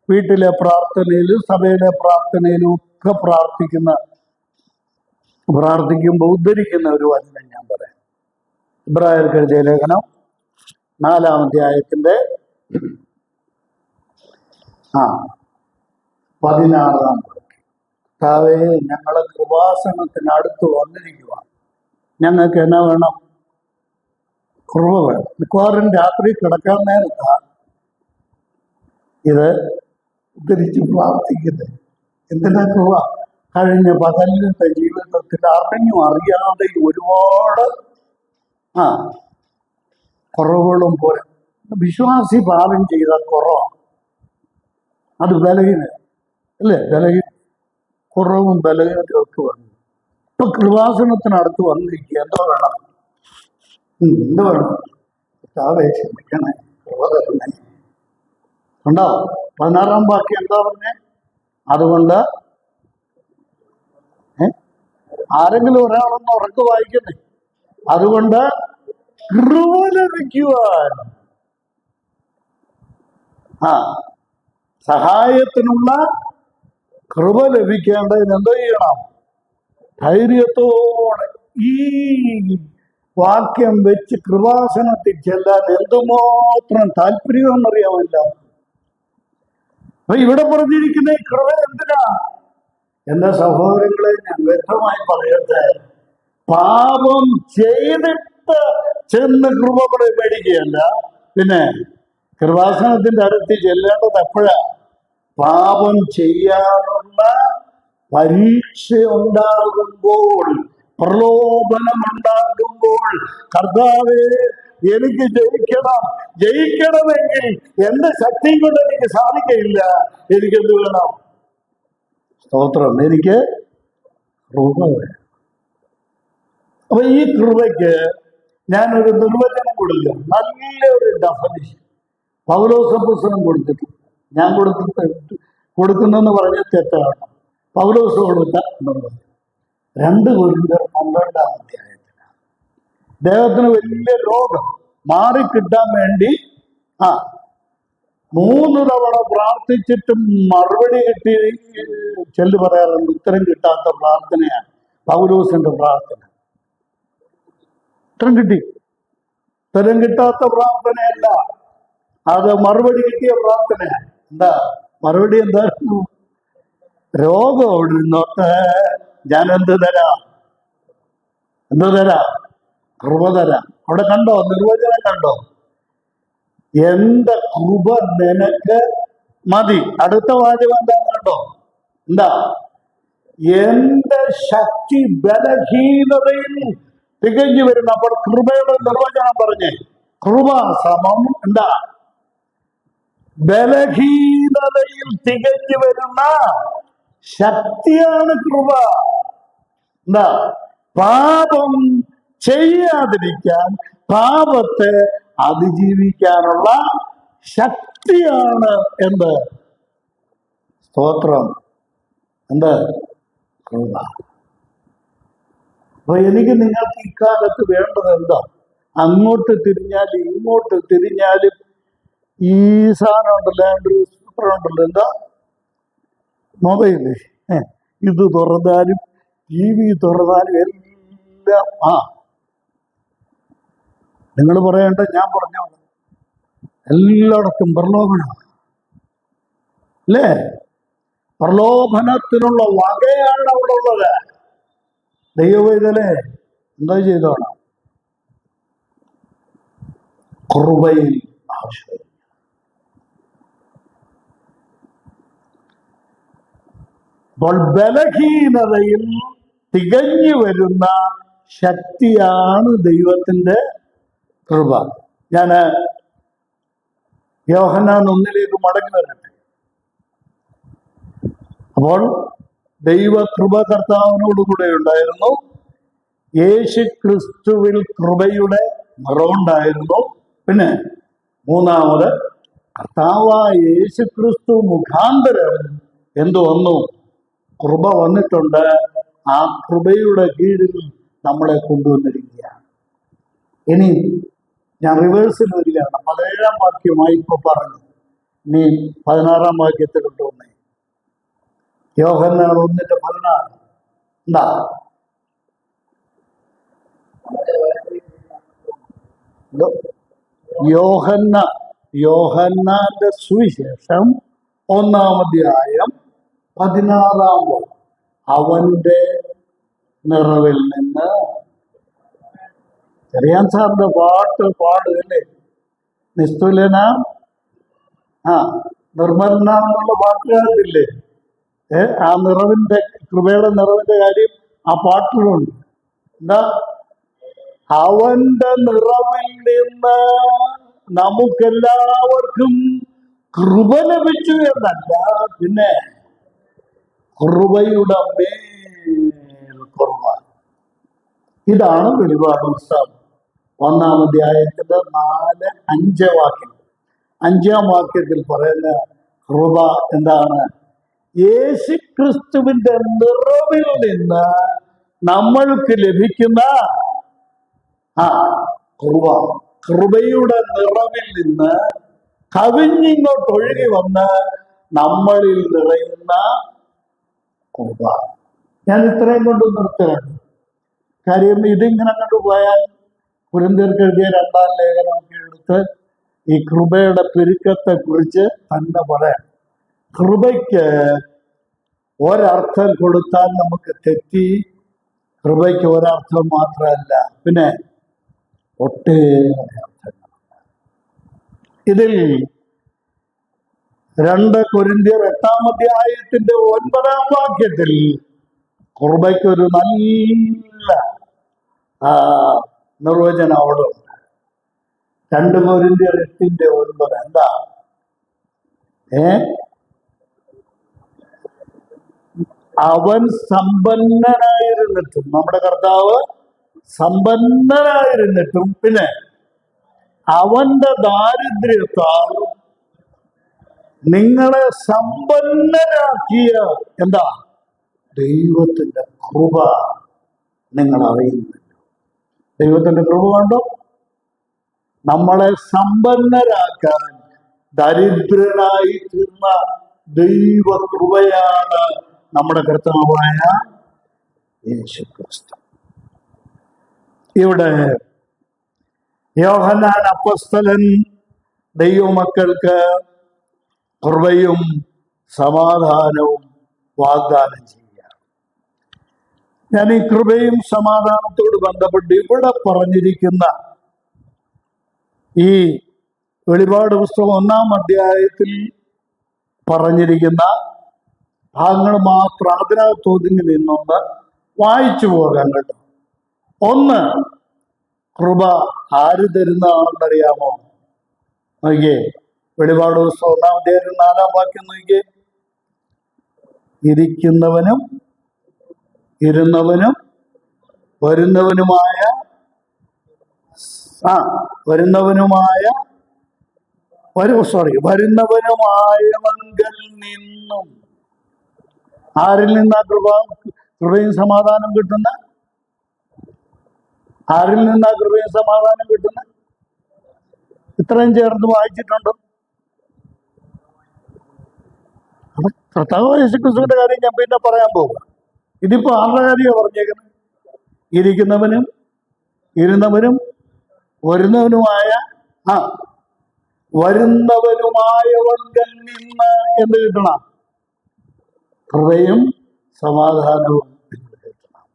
വീട്ടിലെ പ്രാർത്ഥനയിലും സഭയിലെ പ്രാർത്ഥനയിലും ഒക്കെ പ്രാർത്ഥിക്കുമ്പോൾ ഉദ്ധരിക്കുന്ന ഒരു വചനം ഞാൻ പറയാം. ഇബ്രായർക്ക് എഴുതിയ ലേഖനം 4-ാം അധ്യായത്തിന്റെ 16-ാം കർത്താവേ, ഞങ്ങളെ കൃപാസനത്തിന് അടുത്ത് വന്നിരിക്കുക, ഞങ്ങൾക്ക് എന്നാ വേണം? കൃപ വേണം. മിക്കവാറും രാത്രി കിടക്കാൻ നേരത്താണ് ഇത് ഉദ്ധരിച്ച് പ്രാർത്ഥിക്കുന്നത്. എന്തിനാ കൃപ? കഴിഞ്ഞ പകലിന്റെ ജീവിതത്തിൽ അറിഞ്ഞും അറിയാതെ ഒരുപാട് കുറവുകളും പോലെ വിശ്വാസി പാപം ചെയ്ത കുറവാണ്. അത് ബലഹീന അല്ലേ? കുറവും ബലഹീനതയും ഒക്കെ വന്നു. ഇപ്പൊ കൃപാസനത്തിനടുത്ത് വന്നിരിക്കുക. എന്തോ വേണം? എന്ത് വേണം? ക്ഷമിക്കണേ, കൃപ തരണേ. ഉണ്ടോ? 16-ാം വാക്യം എന്താ പറഞ്ഞേ? അതുകൊണ്ട് ആരെങ്കിലും ഒരാളൊന്ന് ഉറക്കെ വായിക്കുന്നേ. അതുകൊണ്ട് കൃപ ലഭിക്കുവാൻ, സഹായത്തിനുള്ള കൃപ ലഭിക്കേണ്ടതിന് എന്തോ ചെയ്യണം? ധൈര്യത്തോടെ ഈ വാക്യം വെച്ച് കൃപാസനത്തിൽ ചെല്ലാൻ എന്തുമാത്രം താല്പര്യമെന്നറിയാമല്ല. അപ്പൊ ഇവിടെ പറഞ്ഞിരിക്കുന്ന ഈ കൃപ എന്തിനാ? എന്റെ സഹോദരങ്ങളെ, ഞാൻ വ്യക്തമായി പറയട്ടെ, പാപം ചെയ്തിട്ട് ചെന്ന് കൃപകളെ മേടിക്കുകയല്ല. പിന്നെ കൃപാസനത്തിന്റെ അടുത്ത് ചെല്ലേണ്ടത് എപ്പോഴാ? പാപം ചെയ്യാനുള്ള പരീക്ഷ ഉണ്ടാകുമ്പോൾ, പ്രലോഭനമുണ്ടാകുമ്പോൾ, കർത്താവേ എനിക്ക് ജയിക്കണമെങ്കിൽ എന്റെ ശക്തി കൊണ്ട് എനിക്ക് സാധിക്കയില്ല, എനിക്കെന്ത് വേണം? സ്തോത്രം, എനിക്ക് കൃപ വേണം. അപ്പൊ ഈ കൃപയ്ക്ക് ഞാനൊരു നിർവചനം കൊടുക്കുക, നല്ലൊരു ഡെഫിനിഷൻ പൗലോസ് പുസ്തകം കൊടുത്തിട്ടുണ്ട്. ഞാൻ കൊടുക്കുന്നെന്ന് പറഞ്ഞ തെറ്റാണ്. പൗലോസ് കൊടുത്ത നിർവചനം 2 കൊരിന്ത്യർ 12-ാം അധ്യായത്തിലാണ്. അദ്ദേഹത്തിന് വലിയ രോഗം മാറിക്കിട്ടാൻ വേണ്ടി 3 തവണ പ്രാർത്ഥിച്ചിട്ടും മറുപടി കിട്ടി ചെല്ലു പറയാറുണ്ട്. ഉത്തരം കിട്ടാത്ത പ്രാർത്ഥനയാണ് പൗലോസിന്റെ പ്രാർത്ഥന. ഉത്തരം കിട്ടാത്ത പ്രാർത്ഥനയല്ല, അത് മറുപടി കിട്ടിയ പ്രാർത്ഥനയാണ്. എന്താ മറുപടി? എന്തായിരുന്നു? രോഗം അവിടെ നിന്നോട്ട് ഞാൻ എന്ത് തരാം? കൃപ തരാം. അവിടെ കണ്ടോ? നിർവചനം കണ്ടോ? എന്റെ കൃപ നിനക്ക് മതി. അടുത്ത വാചകം എന്താന്ന് കണ്ടോ? എന്താ? എന്റെ ശക്തി ബലഹീനതയിൽ തികഞ്ഞു വരുന്ന. അപ്പോൾ കൃപയുടെ നിർവചനം പറഞ്ഞേ. കൃപ സമം എന്താ? ബലഹീനതയിൽ തികഞ്ഞു വരുന്ന ശക്തിയാണ് കൃപ. എന്താ? പാപം ചെയ്യാതിരിക്കാൻ, പാപത്തെ അതിജീവിക്കാനുള്ള ശക്തിയാണ് എന്ത്? സ്തോത്രം. എന്ത്? കൃപ. അപ്പൊ എനിക്ക് നിങ്ങൾക്ക് ഇക്കാലത്ത് വേണ്ടത് എന്താ? അങ്ങോട്ട് തിരിഞ്ഞാലും ഇങ്ങോട്ട് തിരിഞ്ഞാലും ഈ സാധനം ഉണ്ടല്ലോ, ഉണ്ടല്ലോ, എന്താ? മൊബൈല്. ഇത് തുറന്നാലും TV തുറന്നാലും എല്ലാം നിങ്ങൾ പറയണ്ട, ഞാൻ പറഞ്ഞോ, എല്ലായിടത്തും പ്രലോഭനമാണ് അല്ലേ? പ്രലോഭനത്തിനുള്ള വകയാണ് അവിടെ ഉള്ളത്. ദൈവവേദനെ എന്താ ചെയ്തോണം? കൃപയിൽ ആശ്രയിക്കുക. അപ്പോൾ ബലഹീനതയിൽ തികഞ്ഞു വരുന്ന ശക്തിയാണ് ദൈവത്തിന്റെ കൃപ. ഞാൻ യോഹന്നാൻ 1 മടങ്ങി വരട്ടെ. അപ്പോൾ ദൈവകൃപ കർത്താവിനോടുകൂടെ ഉണ്ടായിരുന്നു. യേശു ക്രിസ്തുവിൽ കൃപയുടെ നിറവുണ്ടായിരുന്നു. പിന്നെ മൂന്നാമത് കർത്താവായ യേശു ക്രിസ്തു മുഖാന്തരം എന്തു വന്നു? കൃപ വന്നിട്ടുണ്ട്. ആ കൃപയുടെ കീഴിൽ നമ്മളെ കൊണ്ടുവന്നിരിക്കുകയാണ്. ഇനി ഞാൻ റിവേഴ്സിൽ വരികയാണ്. 17 വാക്യമായി ഇപ്പൊ പറഞ്ഞു. ഇനി 16 വാക്യത്തിലോട്ട് വന്നേ. യോഹന്നാൻ 1:16 എന്താ? യോഹന്നാന്റെ സുവിശേഷം 1-ാം അധ്യായം 16 അവന്റെ നിറവിൽ നിന്ന്. ചെറിയാൻ സാറിന്റെ പാട്ട് പാടുകല്ലേ? നിസ്തുലന നിർമ്മലന എന്നുള്ള പാട്ടുകാരില്ലേ? ആ നിറവിന്റെ, കൃപയുടെ നിറവിന്റെ കാര്യം ആ പാട്ടിലുണ്ട്. എന്താ? അവന്റെ നിറവിൽ നിന്ന് നമുക്കെല്ലാവർക്കും കൃപ ലഭിച്ചു എന്നല്ല, പിന്നെ കൃപയുടെ മേൽ കൃപ. ഇതാണ് വെളിപാട് പുസ്തകം 1-ാം അധ്യായത്തിന്റെ 4-5 വാക്യം. 5-ാം വാക്യത്തിൽ പറയുന്ന കൃപ എന്താണ്? യേശുക്രിസ്തുവിന്റെ നിറവിൽ നിന്ന് നമ്മൾക്ക് ലഭിക്കുന്ന കൃപ. കൃപയുടെ നിറവിൽ നിന്ന് കവിഞ്ഞിങ്ങോട്ട് ഒഴുകി വന്ന് നമ്മളിൽ നിറയുന്ന കൃപ. ഞാൻ ഇത്രയും കൊണ്ട് നിർത്തുകയാണ്. കാര്യം ഇതിങ്ങനെ കണ്ടുപോയാൽ കൊരിന്ത്യർക്ക് എഴുതിയ 2-ാം ലേഖനമൊക്കെ എടുത്ത് ഈ കൃപയുടെ പെരുക്കത്തെ കുറിച്ച് തന്നെ പറയാം. കൃപയ്ക്ക് ഒരർത്ഥം കൊടുത്താൽ നമുക്ക് തെറ്റി. കൃപയ്ക്ക് ഒരർത്ഥം മാത്രമല്ല, പിന്നെ ഒട്ടേറെ അർത്ഥങ്ങളുണ്ട്. ഇതിൽ 2 കൊരിന്ത്യർ 8-ാം അധ്യായത്തിന്റെ 9-ാം വാക്യത്തിൽ കൃപയ്ക്കൊരു നല്ല നിർവചനം അവിടെ ഉണ്ട്. 2 കൊരിന്ത്യർ 8:9 എന്താ? അവൻ സമ്പന്നനായിരുന്നിട്ടും, നമ്മുടെ കർത്താവ് സമ്പന്നനായിരുന്നിട്ടും, പിന്നെ അവന്റെ ദാരിദ്ര്യത്താൽ നിങ്ങളെ സമ്പന്നരാക്കിയ എന്താ? ദൈവത്തിന്റെ കൃപ നിങ്ങൾ അറിയുന്നില്ല. ദൈവത്തിന്റെ കൃപ കണ്ടോ? നമ്മളെ സമ്പന്നരാക്കാൻ ദരിദ്രനായി തീർന്ന ദൈവകൃപയാണ് നമ്മുടെ കർത്താവായ യേശുക്രിസ്തു. ഇവിടെ യോഹന്നാൻ അപ്പോസ്തലൻ ദൈവമക്കൾക്ക് കൃപയും സമാധാനവും വാഗ്ദാനം ചെയ്യുകയാണ്. ഞാൻ ഈ കൃപയും സമാധാനത്തോട് ബന്ധപ്പെട്ട് ഇവിടെ പറഞ്ഞിരിക്കുന്ന ഈ വെളിപാട് പുസ്തകം 1-ാം അധ്യായത്തിൽ പറഞ്ഞിരിക്കുന്ന ഭാഗങ്ങൾ മാത്രം അതിനകത്ത് ഒതുങ്ങി നിന്നൊന്ന് വായിച്ചു പോകാൻ കേട്ടോ. 1, കൃപ ആര് തരുന്നതാണെന്നറിയാമോ? നോക്കിയേ, വെളിപാട് പുസ്തകം 1-ാം അധ്യായം 4-ാം വാക്യം നോക്കിയേ. ഇരിക്കുന്നവനും ഇരുന്നവനും വരുന്നവനുമായ വരുന്നവനുമായവങ്കൽ നിന്നും. ആരിൽ നിന്നാ കൃപയും സമാധാനം കിട്ടുന്ന? ആരിൽ നിന്നാ കൃപയും സമാധാനം കിട്ടുന്ന? ഇത്രയും ചേർന്ന് വായിച്ചിട്ടുണ്ടോ? അത് കർത്താവ് യേശുക്രിസ്തുവിന്റെ കാര്യം ഞാൻ പിന്നെ പറയാൻ പോകുക. ഇതിപ്പോ ആരുടെ കാര്യമാണ് പറഞ്ഞേക്കുന്നത്? ഇരിക്കുന്നവനും ഇരുന്നവനും വരുന്നവനുമായവങ്കൽ നിന്ന് എന്ത് കിട്ടണം? കൃപയും സമാധാനവും കിട്ടണം.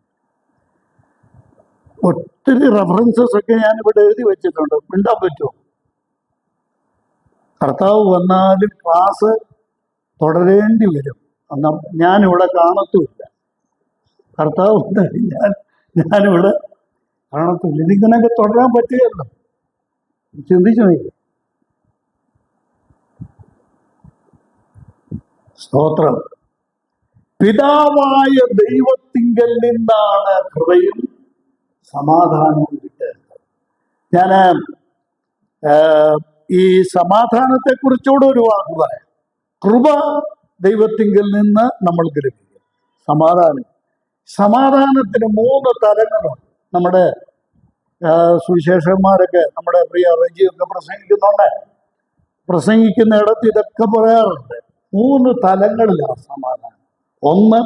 ഒത്തിരി റെഫറൻസസ് ഒക്കെ ഞാനിവിടെ എഴുതി വെച്ചിട്ടുണ്ട്. മിണ്ടാൻ പറ്റുമോ? കർത്താവ് വന്നാലും ക്ലാസ് തുടരേണ്ടി വരും. ഞാനിവിടെ കാണത്തുമില്ല. കർത്താവ് ഞാനിവിടെ കാണത്തില്ല. ഇതിങ്ങനെയൊക്കെ തുടരാൻ പറ്റുകയല്ലോ. ചിന്തിച്ചു നോക്കി. സ്തോത്രം. പിതാവായ ദൈവത്തിങ്കൽ നിന്നാണ് കൃപയും സമാധാനവും കിട്ടുന്നത്. ഞാൻ ഈ സമാധാനത്തെ കുറിച്ചുകൂടെ ഒരു വാക്ക് പറയാം. കൃപ ദൈവത്തിങ്കൽ നിന്ന് നമ്മൾക്ക് ലഭിക്കും. സമാധാനത്തിന് 3 തലങ്ങളുണ്ട്. നമ്മുടെ സുവിശേഷന്മാരൊക്കെ, നമ്മുടെ പ്രിയ റജിയൊക്കെ പ്രസംഗിക്കുന്നിടത്ത് ഇതൊക്കെ പറയാറുണ്ട്. 3 തലങ്ങളിലാണ് സമാധാനം. ഒന്ന്,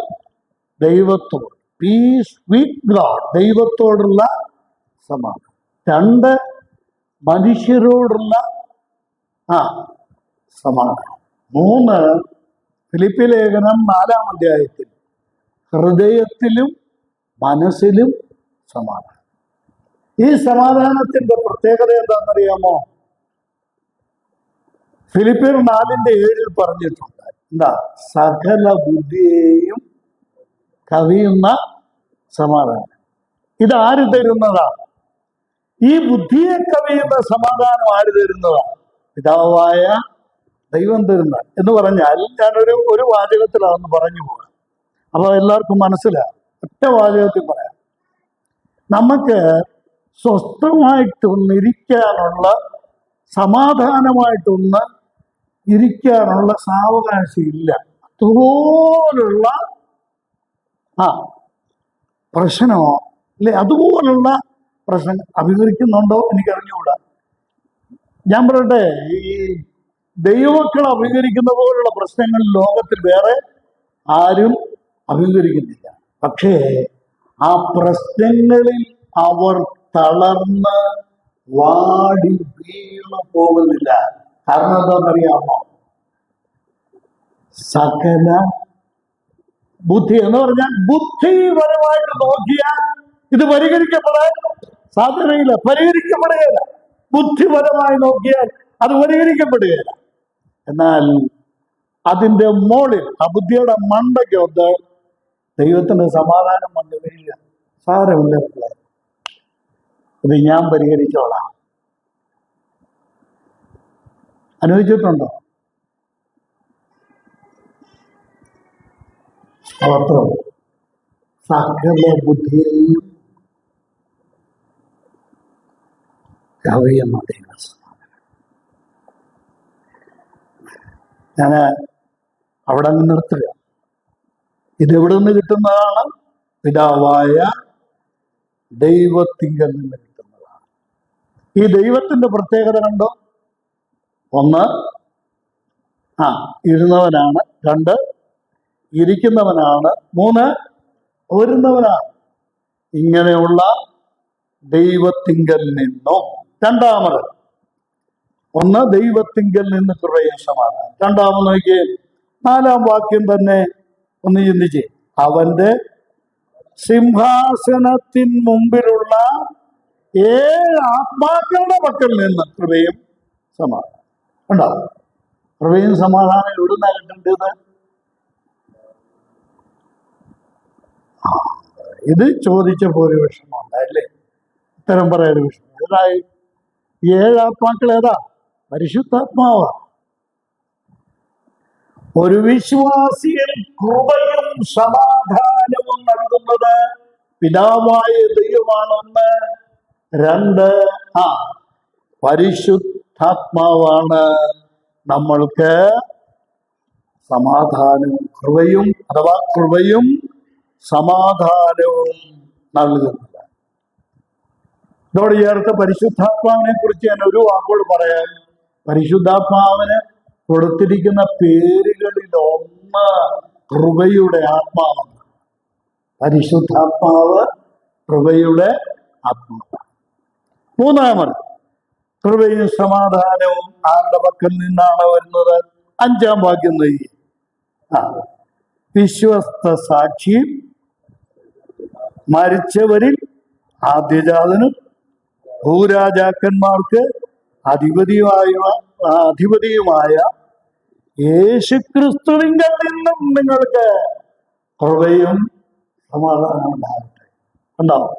ദൈവത്തോട്, പീസ് വിത്ത് ഗോഡ്, ദൈവത്തോടുള്ള സമാധാനം. 2, മനുഷ്യരോടുള്ള സമാധാനം. 3, ഫിലിപ്പി ലേഖനം 4-ാം അധ്യായത്തിൽ ഹൃദയത്തിലും മനസ്സിലും സമാധാനം. ഈ സമാധാനത്തിന്റെ പ്രത്യേകത എന്താണെന്നറിയാമോ? ഫിലിപ്പിയർ 4:7 പറഞ്ഞിട്ടുണ്ട്. എന്താ? സകല ബുദ്ധിയെയും കവിയുന്ന സമാധാനം. ഇതാര് തരുന്നതാണ്? ഈ ബുദ്ധിയെ കവിയുന്ന സമാധാനം ആര് തരുന്നതാണ്? പിതാവായ ദൈവം തരുന്ന എന്ന് പറഞ്ഞാൽ, ഞാനൊരു വാചകത്തിലാണെന്ന് പറഞ്ഞു പോകാം. അപ്പൊ എല്ലാവർക്കും മനസ്സിലാവും. ഒറ്റ വാചകത്തിൽ പറയാം. നമുക്ക് സ്വസ്ഥമായിട്ടൊന്നിരിക്കാനുള്ള, സമാധാനമായിട്ടൊന്ന് ഇരിക്കാനുള്ള സാവകാശം ഇല്ല. അതുപോലുള്ള പ്രശ്നമോ അല്ലെ, അതുപോലുള്ള പ്രശ്നം അഭിമുഖീകരിക്കുന്നുണ്ടോ എനിക്കറിഞ്ഞുകൂടാ. ഞാൻ പറയട്ടെ, ഈ ദൈവമക്കൾ അഭിമുഖീകരിക്കുന്ന പോലുള്ള പ്രശ്നങ്ങൾ ലോകത്തിൽ വേറെ ആരും അഭിമുഖീകരിക്കുന്നില്ല. പക്ഷേ ആ പ്രശ്നങ്ങളിൽ അവർ തളർന്ന് വാടി വീണു പോകുന്നില്ല. കാരണം എന്താണെന്നറിയാമോ? സകല ബുദ്ധി എന്ന് പറഞ്ഞാൽ ബുദ്ധിപരമായിട്ട് നോക്കിയാൽ ഇത് പരിഹരിക്കപ്പെടാൻ സാധ്യതയില്ല, പരിഹരിക്കപ്പെടുകയില്ല. ബുദ്ധിപരമായി നോക്കിയാൽ അത് പരിഹരിക്കപ്പെടുകയില്ല. എന്നാൽ അതിൻ്റെ മോളിൽ, ആ ബുദ്ധിയുടെ മണ്ടയ്ക്കൊത്ത് ദൈവത്തിന് സമാധാനം വന്നു വരിക. സാരമില്ല, ഇത് ഞാൻ പരിഹരിച്ചോളാം. അനുഭവിച്ചിട്ടുണ്ടോ? സ്തോത്രം. സകല ബുദ്ധിയെയും കവിയുന്ന ദൈവസമാധാനം. ഞാൻ അവിടെ നിന്ന് നിർത്തുക. ഇതെവിടെ നിന്ന് കിട്ടുന്നതാണ്? പിതാവായ ദൈവത്തിങ്കൽ നിന്ന് കിട്ടുന്നതാണ്. ഈ ദൈവത്തിന്റെ പ്രത്യേകത കണ്ടോ? 1, ഇരുന്നവനാണ്. 2, ഇരിക്കുന്നവനാണ്. 3, വരുന്നവനാണ്. ഇങ്ങനെയുള്ള ദൈവത്തിങ്കൽ നിന്നും. രണ്ടാമത്, 1 ദൈവത്തിങ്കൽ നിന്ന് കൃപയും സമാധാനം. രണ്ടാമത് നോക്കിയേ, 4-ാം വാക്യം തന്നെ ഒന്ന് ചിന്തിച്ചേ. അവന്റെ സിംഹാസനത്തിൻ മുമ്പിലുള്ള 7 ആത്മാക്കളുടെ പക്കൽ നിന്ന് കൃപയും സമാധാനം. ഉണ്ടാവും. കൃപയും സമാധാനം എവിടുന്നാ കിട്ടേണ്ടത്? ഇത് ചോദിച്ചപ്പോൾ ഒരു വിഷമം ഉണ്ടായില്ലേ? ഉത്തരം പറയാൻ വിഷമം. ഏതായി 7 ആത്മാക്കൾ? ഏതാ? പരിശുദ്ധാത്മാവ. ഒരു വിശ്വാസിയിൽ കൃപയും സമാധാനവും നൽകുന്നത് പിതാവായ ദൈവമാണ്. 1, 2, പരിശുദ്ധാത്മാവാണ് നമ്മൾക്ക് സമാധാനവും കൃപയും, അഥവാ കൃപയും സമാധാനവും നൽകുന്നത്. ഇതോട് ചേർത്ത് പരിശുദ്ധാത്മാവിനെ കുറിച്ച് ഞാൻ ഒരു വാക്കോട് പറയാൻ. പരിശുദ്ധാത്മാവിന് കൊടുത്തിരിക്കുന്ന പേരുകളിൽ 1 കൃപയുടെ ആത്മാവാണ്. പരിശുദ്ധാത്മാവ് കൃപയുടെ ആത്മാവാണ്. 3, കൃപയും സമാധാനവും ആരുടെ പക്കൽ നിന്നാണ് വരുന്നത്? 5-ാം വാക്യം നൽകി. വിശ്വസ്ത സാക്ഷി, മരിച്ചവരിൽ ആദ്യജാതനും ഭൂരാജാക്കന്മാർക്ക് അധിപതിയുമായ യേശുക്രിസ്തുവിങ്കൽ നിന്നും നിങ്ങൾക്ക് കൃപയും സമാധാനം ഉണ്ടാകട്ടെ. ഉണ്ടാവും.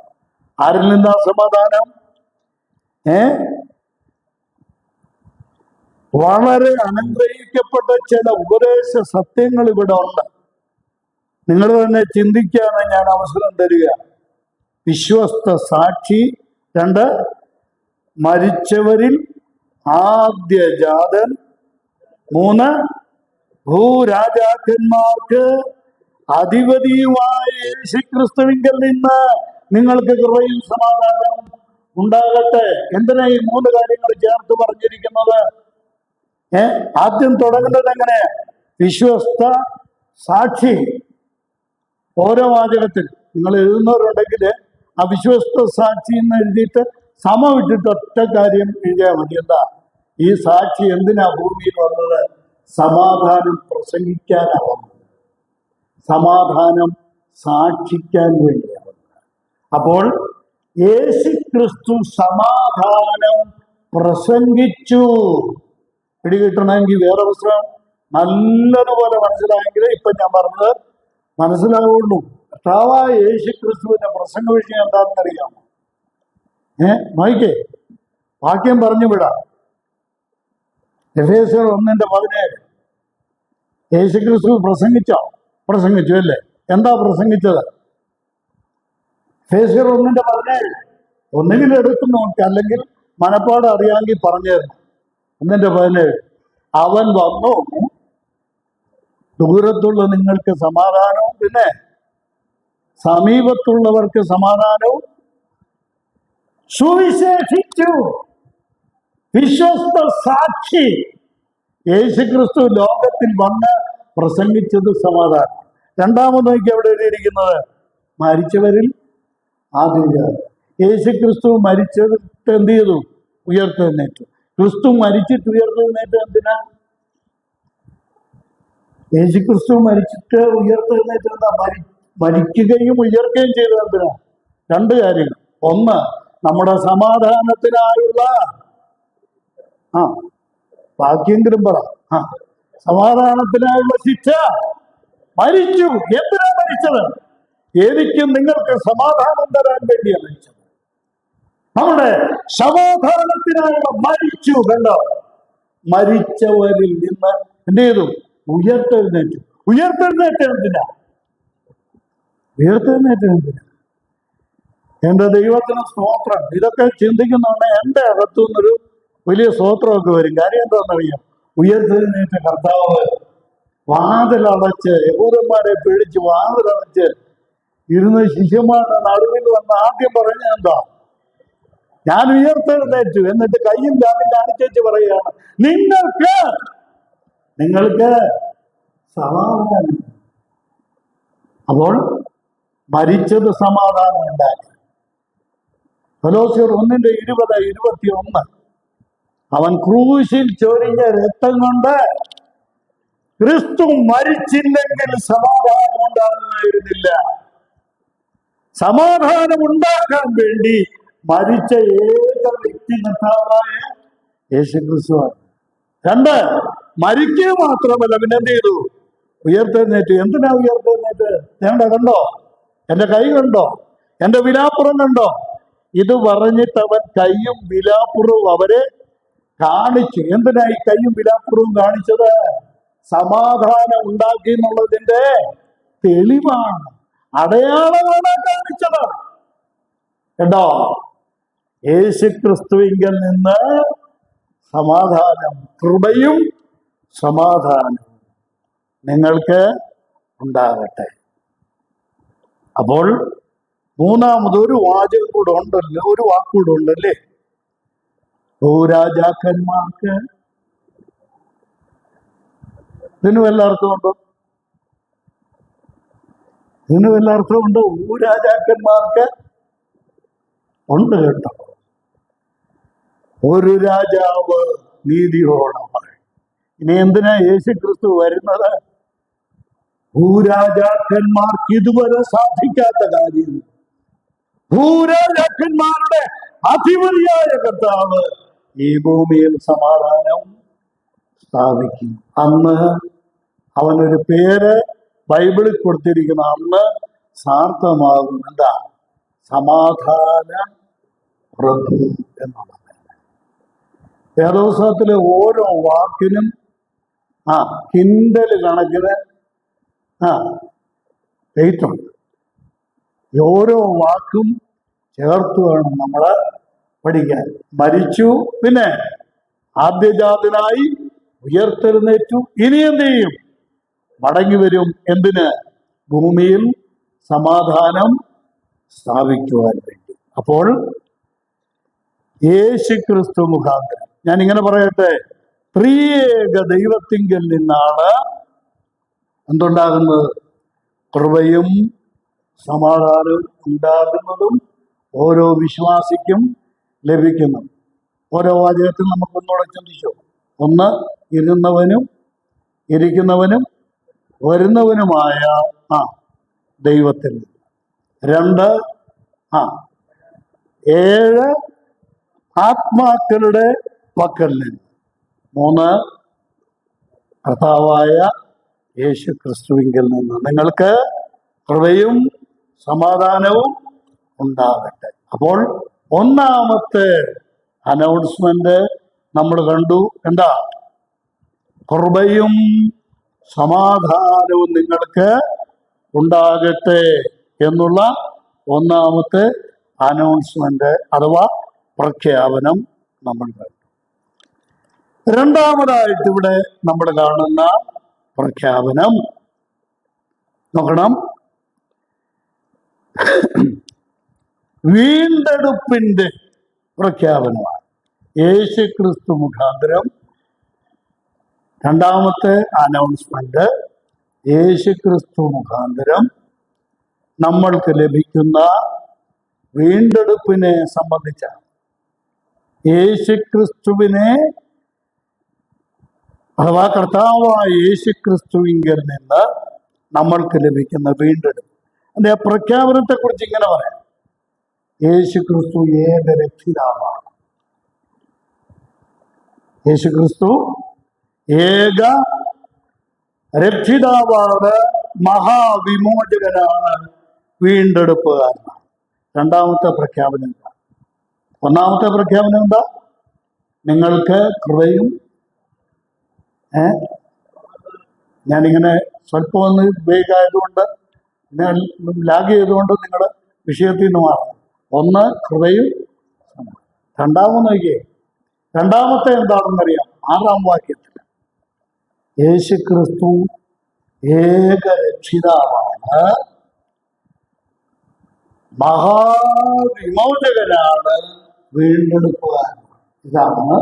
ആരിൽ നിന്നാ സമാധാനം? വളരെ അനുഗ്രഹിക്കപ്പെട്ട ചില ഉപദേശ സത്യങ്ങൾ ഇവിടെ ഉണ്ട്. നിങ്ങൾ തന്നെ ചിന്തിക്കാതെ ഞാൻ അവസരം തരിക. വിശ്വസ്ത സാക്ഷി, 2 മരിച്ചവരിൽ ആദ്യജാതൻ, 3 ഭൂരാജാക്കന്മാർക്ക് അധിപതിയുമായ യേശുക്രിസ്തുവിങ്കൽ നിന്ന് നിങ്ങൾക്ക് കൃപയും സമാധാനവും ഉണ്ടാകട്ടെ. എന്തിനാ ഈ 3 കാര്യങ്ങൾ ചേർത്ത് പറഞ്ഞിരിക്കുന്നത്? ആദ്യം തുടങ്ങുന്നത് എങ്ങനെ? വിശ്വസ്ത സാക്ഷി. ഓരോ വാചകത്തിൽ നിങ്ങൾ എഴുതുന്നവരുണ്ടെങ്കിൽ ആ വിശ്വസ്ത സാക്ഷി എന്ന് എഴുതിയിട്ട് സമം ഇട്ടിട്ട് ഒറ്റ കാര്യം എഴുതിയാൽ മതി. എന്താ? ഈ സാക്ഷി എന്തിനാ ഭൂമിയിൽ വന്നത്? സമാധാനം പ്രസംഗിക്കാനാണ് വന്നത്. സമാധാനം സാക്ഷിക്കാൻ വേണ്ടിയാണ് വന്നത്. അപ്പോൾ യേശുക്രിസ്തു സമാധാനം പ്രസംഗിച്ചു. പിടികിട്ടണമെങ്കിൽ വേറെ പുസ്തകം നല്ലതുപോലെ മനസ്സിലായെങ്കിൽ ഇപ്പൊ ഞാൻ പറഞ്ഞത് മനസ്സിലാവുള്ളൂ. കർത്താവായ യേശുക്രിസ്തുവിന്റെ പ്രസംഗ വിഷയം എന്താണെന്ന് അറിയാമോ? നോക്കിക്കേ, വാക്യം പറഞ്ഞു വിടാം. എഫേസ്യർ 1:17. യേശുക്രിസ്തു പ്രസംഗിച്ചു അല്ലേ? എന്താ പ്രസംഗിച്ചത്? എഫേസ്യർ 1:17. ഒന്നുകിൽ എടുത്തു നോക്കി, അല്ലെങ്കിൽ മനപ്പാട് അറിയാമെങ്കിൽ പറഞ്ഞു തരണം. 1:17. അവൻ വന്നു ദൂരത്തുള്ള നിങ്ങൾക്ക് സമാധാനവും പിന്നെ സമീപത്തുള്ളവർക്ക് സമാധാനവും സുവിശേഷിച്ചു. വിശ്വസ്ത സാക്ഷി യേശുക്രിസ്തു ലോകത്തിൽ വന്ന് പ്രസംഗിച്ചത് സമാധാനം. രണ്ടാമത് നോക്കി അവിടെ എഴുതിയിരിക്കുന്നത് മരിച്ചവരിൽ ആദ്യജാതൻ. യേശുക്രിസ്തു മരിച്ചിട്ട് എന്ത് ചെയ്തു? ഉയർത്തെഴുന്നേറ്റു. ക്രിസ്തു മരിച്ചിട്ട് ഉയർത്തെഴുന്നേറ്റം എന്തിനാ? യേശുക്രിസ്തു മരിച്ചിട്ട് ഉയർത്തെഴുന്നേറ്റം എന്താ? മരിക്കുകയും ഉയർക്കുകയും ചെയ്തത് എന്തിനാ? 2 കാര്യങ്ങൾ. ഒന്ന്, നമ്മുടെ സമാധാനത്തിനായുള്ള ബാക്കിയെങ്കിലും പറ. സമാധാനത്തിനായുള്ള ശിക്ഷ മരിച്ചു. എന്തിനാ മരിച്ചത്? എനിക്കും നിങ്ങൾക്ക് സമാധാനം തരാൻ വേണ്ടിയാണ് മരിച്ചത്. നമ്മുടെ സമാധാനത്തിനായുള്ള മരിച്ചു. കണ്ടോ? മരിച്ചവരിൽ നിന്ന് എന്ത് ചെയ്തു? ഉയർത്തെഴുന്നേറ്റു. ഉയർത്തെഴുന്നേറ്റെന്തിനാ? എന്റെ ദൈവത്തിന് സ്തോത്രം. ഇതൊക്കെ ചിന്തിക്കുന്നുണ്ട് എൻ്റെ അകത്തുനിന്നൊരു വലിയ സ്തോത്രമൊക്കെ വരും. കാര്യം എന്താണെന്നറിയാം? ഉയർത്തെഴുന്നേറ്റ കർത്താവ് വാതിലടച്ച്, യഹൂദന്മാരെ പേടിച്ച് വാതിലടച്ച് ഇരുന്ന് ശിഷ്യന്മാരുടെ നടുവിൽ വന്ന് ആദ്യം പറഞ്ഞ എന്താ? ഞാൻ ഉയർത്തെഴുന്നേറ്റു. എന്നിട്ട് കയ്യും കാലും കാണിച്ചു പറയുകയാണ്, നിങ്ങൾക്ക് സമാധാനം. അപ്പോൾ മരിച്ചത് സമാധാനം ഉണ്ടാക്കി. കൊലോസ്യർ 1:20-21. അവൻ ക്രൂശിൽ ചൊരിഞ്ഞ രക്തം കൊണ്ട് ക്രിസ്തു മരിച്ചില്ലെങ്കിൽ സമാധാനം ഉണ്ടാകുമായിരുന്നില്ല. സമാധാനം ഉണ്ടാക്കാൻ വേണ്ടി മരിച്ച ഏക വ്യക്തി കർത്താവായ യേശുക്രിസ്തുവാണ്. 2, മരിക്കുക മാത്രമല്ല, പിന്നെ എന്ത് ചെയ്തു? ഉയർത്തെഴുന്നേറ്റു. എന്തിനാ ഉയർത്തെഴുന്നേറ്റ്? കണ്ടോ? എന്റെ കൈ കണ്ടോ? എന്റെ വിലാപ്പുറം കണ്ടോ? ഇത് പറഞ്ഞിട്ട് അവൻ കൈയും വിലാപ്പുറവും അവരെ കാണിച്ചു. എന്തിനാ ഈ കൈയും വിലാപ്പുറവും കാണിച്ചത്? സമാധാനം ഉണ്ടാക്കി എന്നുള്ളതിന്റെ തെളിവാണ്, അടയാളമാണ് കാണിച്ചത്. കേട്ടോ? യേശുക്രിസ്തുവിങ്കൽ നിന്ന് സമാധാനം, കൃപയും സമാധാനവും നിങ്ങൾക്ക് ഉണ്ടാകട്ടെ. അപ്പോൾ മൂന്നാമത് ഒരു വാചകം കൂടെ ഉണ്ടല്ലോ, ഒരു വാക്കൂടെ ഉണ്ടല്ലേ? ഭൂരാജാക്കന്മാർക്ക്. ഇതിന് വല്ല അർത്ഥമുണ്ടോ? ഇതിന് വല്ല അർത്ഥമുണ്ടോ? ഭൂരാജാക്കന്മാർക്ക് ഉണ്ട് കേട്ടോ. ഒരു രാജാവ് നീതിയോടമാണ്. ഇനി എന്തിനാ യേശുക്രിസ്തു വരുന്നത്? ഭൂരാജാക്കന്മാർക്ക് ഇതുവരെ സാധിക്കാത്ത കാര്യം, ഭൂരാജാക്കന്മാരുടെ അധിപതിയായ കർത്താവ് ഈ ഭൂമിയിൽ സമാധാനവും സ്ഥാപിക്കും. അന്ന് അവനൊരു പേര് ബൈബിളിൽ കൊടുത്തിരിക്കുന്ന അന്ന് സാർത്ഥമാകും. എന്താ? സമാധാന പ്രഭു എന്നുള്ളത്. വേദപുസ്തകത്തിലെ ഓരോ വാക്കിനും കിൻഡൽ കണക്കിന് വെയിറ്റുണ്ട്. ഓരോ വാക്കും ചേർത്ത് വേണം നമ്മൾ പഠിക്കാൻ. മരിച്ചു, പിന്നെ ആദ്യജാതനായി ഉയർത്തെഴുന്നേറ്റു, ഇനി എന്ത് ചെയ്യും? മടങ്ങി വരും. എന്തിന്? ഭൂമിയിൽ സമാധാനം സ്ഥാപിക്കുവാൻ വേണ്ടി. അപ്പോൾ യേശുക്രിസ്തു മുഖാന്തരം, ഞാൻ ഇങ്ങനെ പറയട്ടെ, ത്രിയേക ദൈവത്തിങ്കൽ നിന്നാണ് എന്തുണ്ടാകുന്നത്? കൃപയും സമാധാനവും ഉണ്ടാകുന്നതും ഓരോ വിശ്വാസിക്കും ലഭിക്കുന്നു. ഓരോ വാചകത്തിൽ നമുക്കൊന്നുകൂടെ ചിന്തിച്ചു. ഒന്ന്, ഇരുന്നവനും ഇരിക്കുന്നവനും വരുന്നവനുമായ ദൈവത്തിൽ. രണ്ട്, 7 ആത്മാക്കളുടെ പക്കൽ നിന്ന്. 3, കർത്താവായ യേശു ക്രിസ്തുവിങ്കിൽ നിന്ന് നിങ്ങൾക്ക് കൃപയും സമാധാനവും ഉണ്ടാകട്ടെ. അപ്പോൾ ഒന്നാമത്തെ അനൗൺസ്മെന്റ് നമ്മൾ കണ്ടു. എന്താ? കൃപയും സമാധാനവും നിങ്ങൾക്ക് ഉണ്ടാകട്ടെ എന്നുള്ള ഒന്നാമത്തെ അനൗൺസ്മെന്റ് അഥവാ പ്രഖ്യാപനം നമ്മൾ കണ്ടു. രണ്ടാമതായിട്ട് ഇവിടെ നമ്മൾ കാണുന്ന പ്രഖ്യാപനം നോക്കണം. വീണ്ടെടുപ്പിന്റെ പ്രഖ്യാപനമാണ്. യേശുക്രിസ്തു മുഖാന്തരം രണ്ടാമത്തെ അനൗൺസ്മെന്റ് യേശുക്രിസ്തു മുഖാന്തരം നമ്മൾക്ക് ലഭിക്കുന്ന വീണ്ടെടുപ്പിനെ സംബന്ധിച്ചാണ്. യേശുക്രിസ്തുവിനെ അഥവാ കർത്താവായ യേശുക്രിസ്തുവിങ്കിൽ നിന്ന് നമ്മൾക്ക് ലഭിക്കുന്ന വീണ്ടെടുപ്പ്. അതിന്റെ പ്രഖ്യാപനത്തെ കുറിച്ച് ഇങ്ങനെ പറയാം. യേശുക്രിസ്തു ഏക രക്ഷിതാവാണ്. യേശുക്രിസ്തു ഏക രക്ഷിതാവാണ്, മഹാവിമോചകനാണ്, വീണ്ടെടുപ്പുകാരനാണ്. രണ്ടാമത്തെ പ്രഖ്യാപനം എന്താ? ഒന്നാമത്തെ പ്രഖ്യാപനം എന്താ? നിങ്ങൾക്ക് കൃപയും ഞാനിങ്ങനെ സ്വല്പം ഒന്ന് വേഗമായതുകൊണ്ട് ഞാൻ ലാഗ് ചെയ്തുകൊണ്ട് നിങ്ങൾ വിഷയത്തിൽ നിന്ന് മാറണം. ഒന്ന്, കൃപയും. രണ്ടാമത് നോക്കിയേ, രണ്ടാമത്തെ എന്താണെന്നറിയാം? 6-ാം വാക്യത്തിൽ യേശുക്രിസ്തു ഏക രക്ഷിതാവാണ്, മഹാവിമോചകനാണ്, വീണ്ടെടുക്കുവാൻ. ഇതാണ്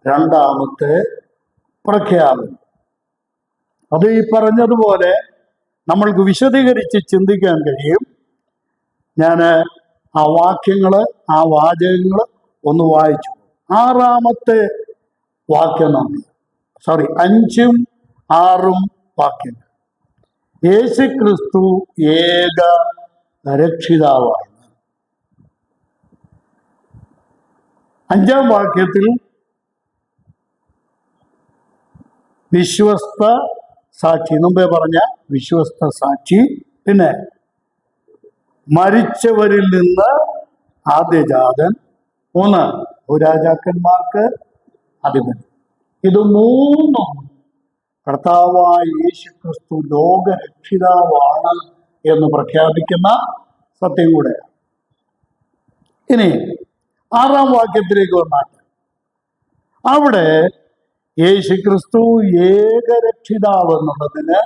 രണ്ടാമത്തെ പ്രഖ്യാപനം. അത് ഈ പറഞ്ഞതുപോലെ നമ്മൾക്ക് വിശദീകരിച്ച് ചിന്തിക്കാൻ കഴിയും. ഞാൻ ആ വാക്യങ്ങൾ, ആ വാചകങ്ങൾ ഒന്ന് വായിച്ചു. 6-ാമത്തെ വാക്യം 5ഉം 6ഉം വാക്യങ്ങൾ. യേശുക്രിസ്തു ഏക രക്ഷിതാവാണ്. 5-ാം വാക്യത്തിൽ വിശ്വസ്ത സാക്ഷി, മുമ്പേ പറഞ്ഞ വിശ്വസ്ത സാക്ഷി, പിന്നെ മരിച്ചവരിൽ നിന്ന് ആദ്യജാതൻ, 3 ഭൂരാജാക്കന്മാർക്ക് അധിപൻ. ഇത് 3ഉം കർത്താവായ യേശുക്രിസ്തു ലോകരക്ഷിതാവാണ് എന്ന് പ്രഖ്യാപിക്കുന്ന സത്യം കൂടെയാണ്. ഇനി 6-ാം വാക്യത്തിലേക്ക് വന്നാൽ അവിടെ യേശുക്രിസ്തു ഏകരക്ഷിതാവ് എന്നുള്ളതിന്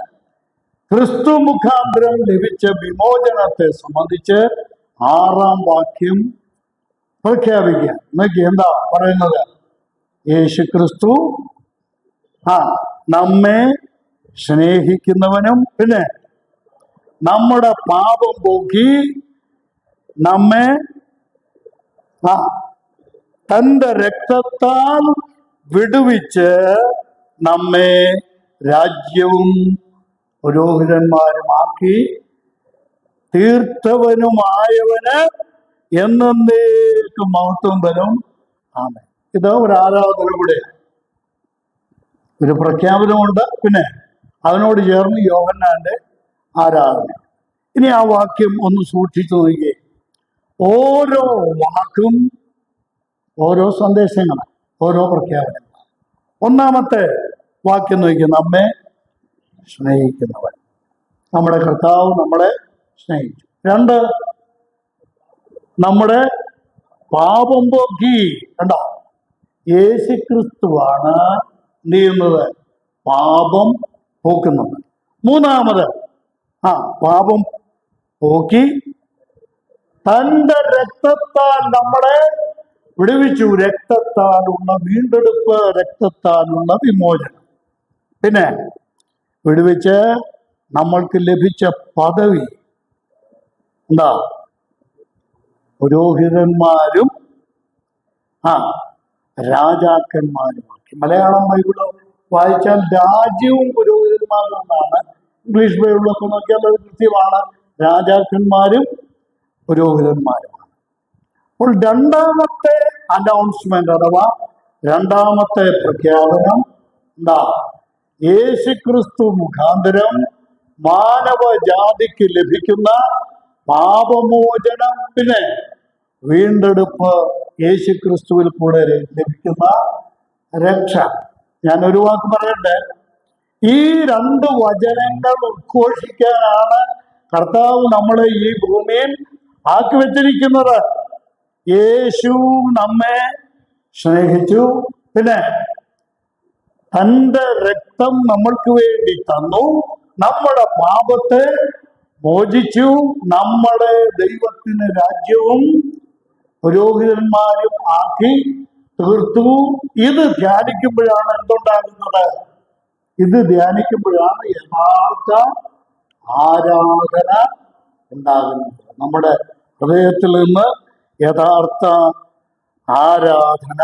ക്രിസ്തു മുഖാന്തരം ലഭിച്ച വിമോചനത്തെ സംബന്ധിച്ച് 6-ാം വാക്യം പ്രഖ്യാപിക്കുക. എന്നൊക്കെ എന്താ പറയുന്നത്? യേശുക്രിസ്തു നമ്മെ സ്നേഹിക്കുന്നവനും, പിന്നെ നമ്മുടെ പാപം പോക്കി നമ്മെ തന്റെ രക്തത്താൽ വിടുവിച്ച് നമ്മെ രാജ്യവും പുരോഹിതന്മാരുമാക്കി തീർത്തവനുമായവന് എന്നേക്കും മഹത്വം വരും. ആമേൻ. ഇത് ഒരു ആരാധന കൂടെയാണ്. ഒരു പ്രഖ്യാപനമുണ്ട്, പിന്നെ അതിനോട് ചേർന്ന് യോഹന്നാന്റെ ആരാധന. ഇനി ആ വാക്യം ഒന്ന് സൂക്ഷിച്ചു നോക്കിയേ. ഓരോ വാക്കും ഓരോ സന്ദേശങ്ങളാണ്, ഓരോ പ്രഖ്യാപനങ്ങളാണ്. ഒന്നാമത്തെ വാക്യം നോക്കിയാൽ നമ്മെ സ്നേഹിക്കുന്നവൻ, നമ്മുടെ കർത്താവ് നമ്മളെ സ്നേഹിച്ചു. 2, നമ്മുടെ പാപം പോക്കി. കണ്ടോ, യേശുക്രിസ്തുവാണ് എന്ത് ചെയ്യുന്നത്? പാപം പോക്കുന്നത്. 3, പാപം പോക്കി തന്റെ രക്തത്താൽ നമ്മളെ വിടുവിച്ചു. രക്തത്താലുള്ള വീണ്ടെടുപ്പ്, രക്തത്താലുള്ള വിമോചനം. പിന്നെ വിടുവിച്ച് നമ്മൾക്ക് ലഭിച്ച പദവി എന്താ? പുരോഹിതന്മാരും രാജാക്കന്മാരുമാക്കി. മലയാളം ബൈബിള് വായിച്ചാൽ രാജ്യവും പുരോഹിതന്മാരും എന്നാണ്. ഇംഗ്ലീഷ് ബൈബിളൊക്കെ നോക്കിയാൽ അത് കൃത്യമാണ്, രാജാക്കന്മാരും പുരോഹിതന്മാരുമാണ്. അപ്പോൾ രണ്ടാമത്തെ അനൗൺസ്മെന്റ് അഥവാ രണ്ടാമത്തെ പ്രഖ്യാപനം എന്താ? യേശുക്രിസ്തു മുഖാന്തരം മാനവജാതിക്ക് ലഭിക്കുന്ന പാപമോചനം, പിന്നെ വീണ്ടെടുപ്പ്, യേശുക്രിസ്തുവിൽ കൂടെ ലഭിക്കുന്ന രക്ഷ. ഞാനൊരു വാക്ക് പറയട്ടെ. ഈ 2 വചനങ്ങൾ ഉദ്ഘോഷിക്കാനാണ് കർത്താവ് നമ്മളെ ഈ ഭൂമിയിൽ ആക്കി വെച്ചിരിക്കുന്നത്. യേശു നമ്മെ സ്നേഹിച്ചു, പിന്നെ തന്റെ രക്തം നമ്മൾക്ക് വേണ്ടി തന്നു, നമ്മുടെ പാപത്തെ മോചിച്ചു, നമ്മുടെ ദൈവത്തിന് രാജ്യവും പുരോഹിതന്മാരും ആക്കി തീർത്തു. ഇത് ധ്യാനിക്കുമ്പോഴാണ് എന്തുണ്ടാകുന്നത്? ഇത് ധ്യാനിക്കുമ്പോഴാണ് യഥാർത്ഥ ആരാധന ഉണ്ടാകുന്നത്. നമ്മുടെ ഹൃദയത്തിൽ നിന്ന് യഥാർത്ഥ ആരാധന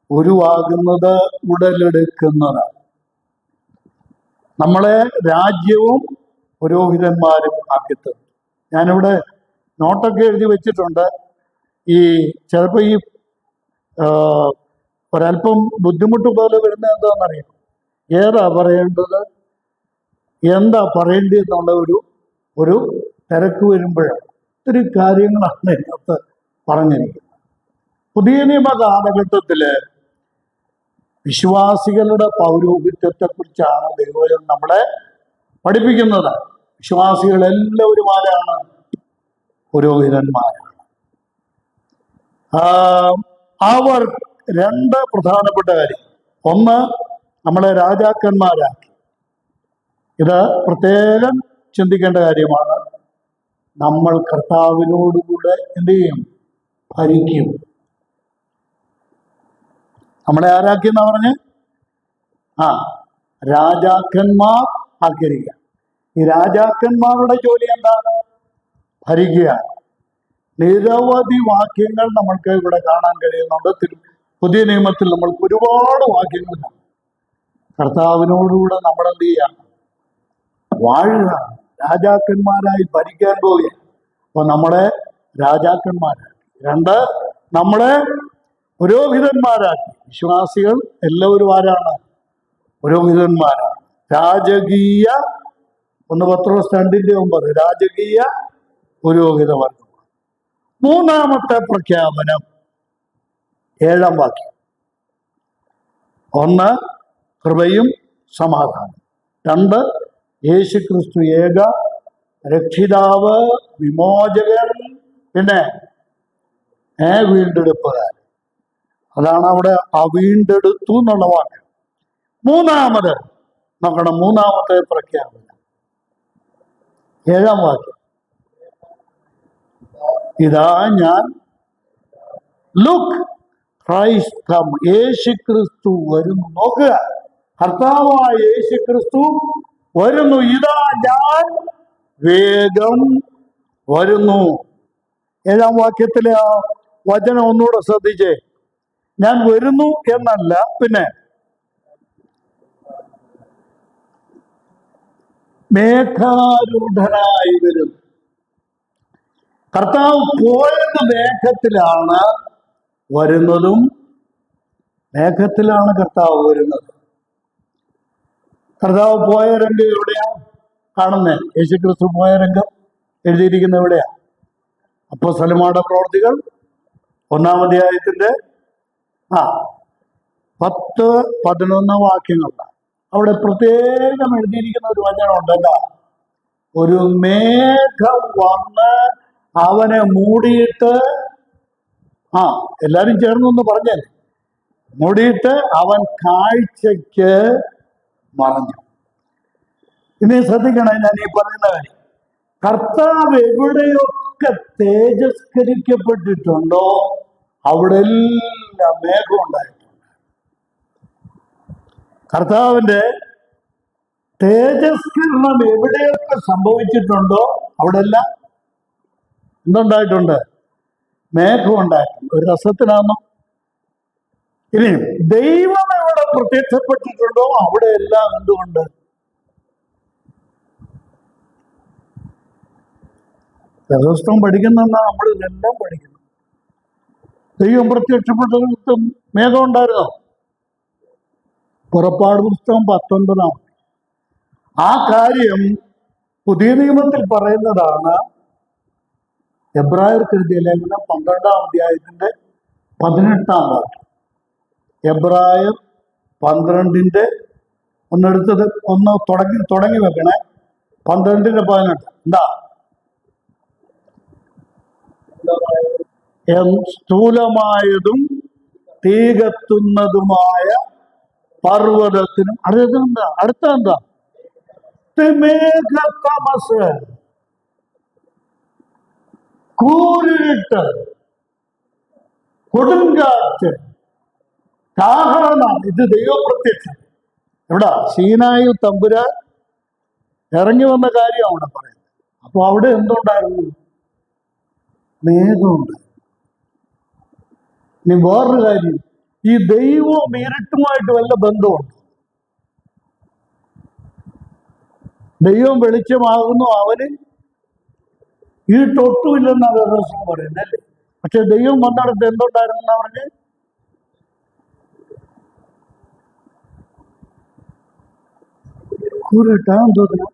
ഉരുവാകുന്നത്, ഉടലെടുക്കുന്നത്. നമ്മളെ രാജ്യവും പുരോഹിതന്മാരും ആക്കിത്തരും. ഞാനിവിടെ നോട്ടൊക്കെ എഴുതി വെച്ചിട്ടുണ്ട്. ഈ ചിലപ്പോൾ ഈ ഒരല്പം ബുദ്ധിമുട്ട് പോലെ വരുന്നത് എന്താണെന്നറിയാം. ഏതാ പറയേണ്ടത്, എന്താ പറയേണ്ടതെന്നുള്ള ഒരു തിരക്ക് വരുമ്പോഴാണ്. ഒത്തിരി കാര്യങ്ങളാണ് ഇതിനകത്ത് പറഞ്ഞിരിക്കുന്നത്. പുതിയ നിയമ കാലഘട്ടത്തില് വിശ്വാസികളുടെ പൗരോഹിത്യത്തെക്കുറിച്ചാണ് ദൈവം നമ്മളെ പഠിപ്പിക്കുന്നത്. വിശ്വാസികൾ എല്ലാവരും ആരാണ്? പുരോഹിതന്മാരാണ്. അവർ 2 പ്രധാനപ്പെട്ട കാര്യം. 1, നമ്മളെ രാജാക്കന്മാരാക്കി. ഇത് പ്രത്യേകം ചിന്തിക്കേണ്ട കാര്യമാണ്. നമ്മൾ കർത്താവിനോടുകൂടെ എന്ത് ചെയ്യും? ഭരിക്കും. നമ്മളെ ആരാക്കി എന്നാ പറഞ്ഞ്? രാജാക്കന്മാർ ആക്കിയിരിക്കുക. ഈ രാജാക്കന്മാരുടെ ജോലി എന്താണ്? ഭരിക്കുക. നിരവധി വാക്യങ്ങൾ നമ്മൾക്ക് ഇവിടെ കാണാൻ കഴിയുന്നുണ്ട്. പുതിയ നിയമത്തിൽ നമ്മൾക്ക് ഒരുപാട് വാക്യങ്ങൾ കാണാം. കർത്താവിനോടുകൂടെ നമ്മൾ എന്ത് ചെയ്യാം? വാഴുക. രാജാക്കന്മാരായി ഭരിക്കാൻ പോവുക. അപ്പൊ നമ്മളെ രാജാക്കന്മാരാക്കി. 2, നമ്മളെ പുരോഹിതന്മാരാക്കി. വിശ്വാസികൾ എല്ലാവരും ആരാണ്? പുരോഹിതന്മാരാണ്. രാജകീയ 1 പത്രോസ് 2:9 രാജകീയ പുരോഹിത വർഗം. 3ാമത്തെ പ്രഖ്യാപനം 7ാം വാക്യം. 1, കൃപയും സമാധാനം. 2, യേശുക്രിസ്തു ഏക രക്ഷിതാവ്, വിമോചകൻ, പിന്നെ വീണ്ടെടുപ്പുകാരൻ. അതാണ് അവിടെ ആ വീണ്ടെടുത്തു എന്നുള്ള വാക്ക്. 3ാമത് നോക്കണം. 3ാമത്തെ പ്രഖ്യാപനം 7ാം വാക്യം. ഇതാ ഞാൻ ലുക്ക് ക്രൈസ്റ്റ് കം. യേശുക്രിസ്തു വരുന്നു. നോക്കുക, കർത്താവായ യേശുക്രിസ്തു വരുന്നു. ഇതാ ഞാൻ വേഗം വരുന്നു. 7ാം വാക്യത്തിലെ ആ വചനം ഒന്നുകൂടെ ശ്രദ്ധിച്ചേ. ഞാൻ വരുന്നു എന്നല്ല, പിന്നെ മേഘാരൂഢനായി വരും. കർത്താവ് പോയത് കർത്താവ് പോയ രംഗം എവിടെയാ കാണുന്നത്? യേശുക്രിസ്തു പോയ രംഗം എഴുതിയിരിക്കുന്ന എവിടെയാ? അപ്പോസ്തലന്മാരുടെ പ്രവർത്തികൾ 1-ാം അധ്യായത്തിന്റെ 10-11 വാക്യങ്ങളുണ്ട്. അവിടെ പ്രത്യേകം എഴുതിയിരിക്കുന്ന ഒരു വചനമുണ്ട്. എന്താ? ഒരു മേഘം വന്ന് അവനെ മൂടിയിട്ട്, എല്ലാരും ചേർന്നൊന്ന് പറഞ്ഞേ, മൂടിയിട്ട് അവൻ കാഴ്ചയ്ക്ക് മറഞ്ഞു. ഇനി ശ്രദ്ധിക്കണം ഞാൻ ഈ പറയുന്ന കാര്യം. കർത്താവ് എവിടെയൊക്കെ തേജസ്കരിക്കപ്പെട്ടിട്ടുണ്ടോ അവിടെ എല്ലാം മേഘം ഉണ്ടായിട്ടുണ്ട്. കർത്താവിന്റെ തേജസ്കരണം എവിടെയൊക്കെ സംഭവിച്ചിട്ടുണ്ടോ അവിടെ എല്ലാം എന്തുണ്ടായിട്ടുണ്ട്? മേഘം ഉണ്ടായിട്ടുണ്ട്. ഒരു രസത്തിനാണോ? ഇനി ദൈവം എവിടെ പ്രത്യക്ഷപ്പെട്ടിട്ടുണ്ടോ അവിടെ എല്ലാം എന്തുകൊണ്ട്? വേദപുസ്തകം പഠിക്കുന്ന നമ്മൾ ഇതെല്ലാം പഠിക്കുന്നു. ദൈവം പ്രത്യക്ഷപ്പെട്ടിടത്തും മേഘം ഉണ്ടായിരുന്നോ? പുറപ്പാട് പുസ്തകം 19-ാം. ആ കാര്യം പുതിയ നിയമത്തിൽ പറയുന്നതാണ്. എബ്രായർക്ക് എഴുതിയ ലേഖനം 12-ാം അധ്യായത്തിന്റെ 18-ാം വാക്യം. എബ്രായർ 12-ന്റെ ഒന്നെടുത്തത് ഒന്ന് തുടങ്ങി വെക്കണേ. 12-ന്റെ 18. എന്താ? സ്ഥൂലമായതും തീ കത്തുന്നതുമായ പർവ്വതത്തിനും അടുത്ത എന്താ? മേഘതമസ്, കൂരിട്ട്, കൊടുങ്കാറ്റ്, കാഹളം. ഇത് ദൈവപ്രത്യക്ഷം. എവിടാ? സീനായിൽ തമ്പുരാൻ ഇറങ്ങി വന്ന കാര്യം അവിടെ പറയുന്നത്. അപ്പൊ അവിടെ എന്തുണ്ടായിരുന്നു? മേഘമുണ്ട്. ഇനി വേറൊരു കാര്യം, ഈ ദൈവവും ഇരുട്ടുമായിട്ട് വല്ല ബന്ധമുണ്ട്? ദൈവം വെളിച്ചമാകുന്നു, അവന് ഇരുട്ടൊട്ടുമില്ലെന്നാ വേദപുസ്തകം പറയുന്നത് അല്ലേ? പക്ഷെ ദൈവം വന്നിടത്ത് എന്തുണ്ടായിരുന്നെന്നാ പറഞ്ഞ്? കൂരിട്ടാന്ന് തോന്നുന്നു.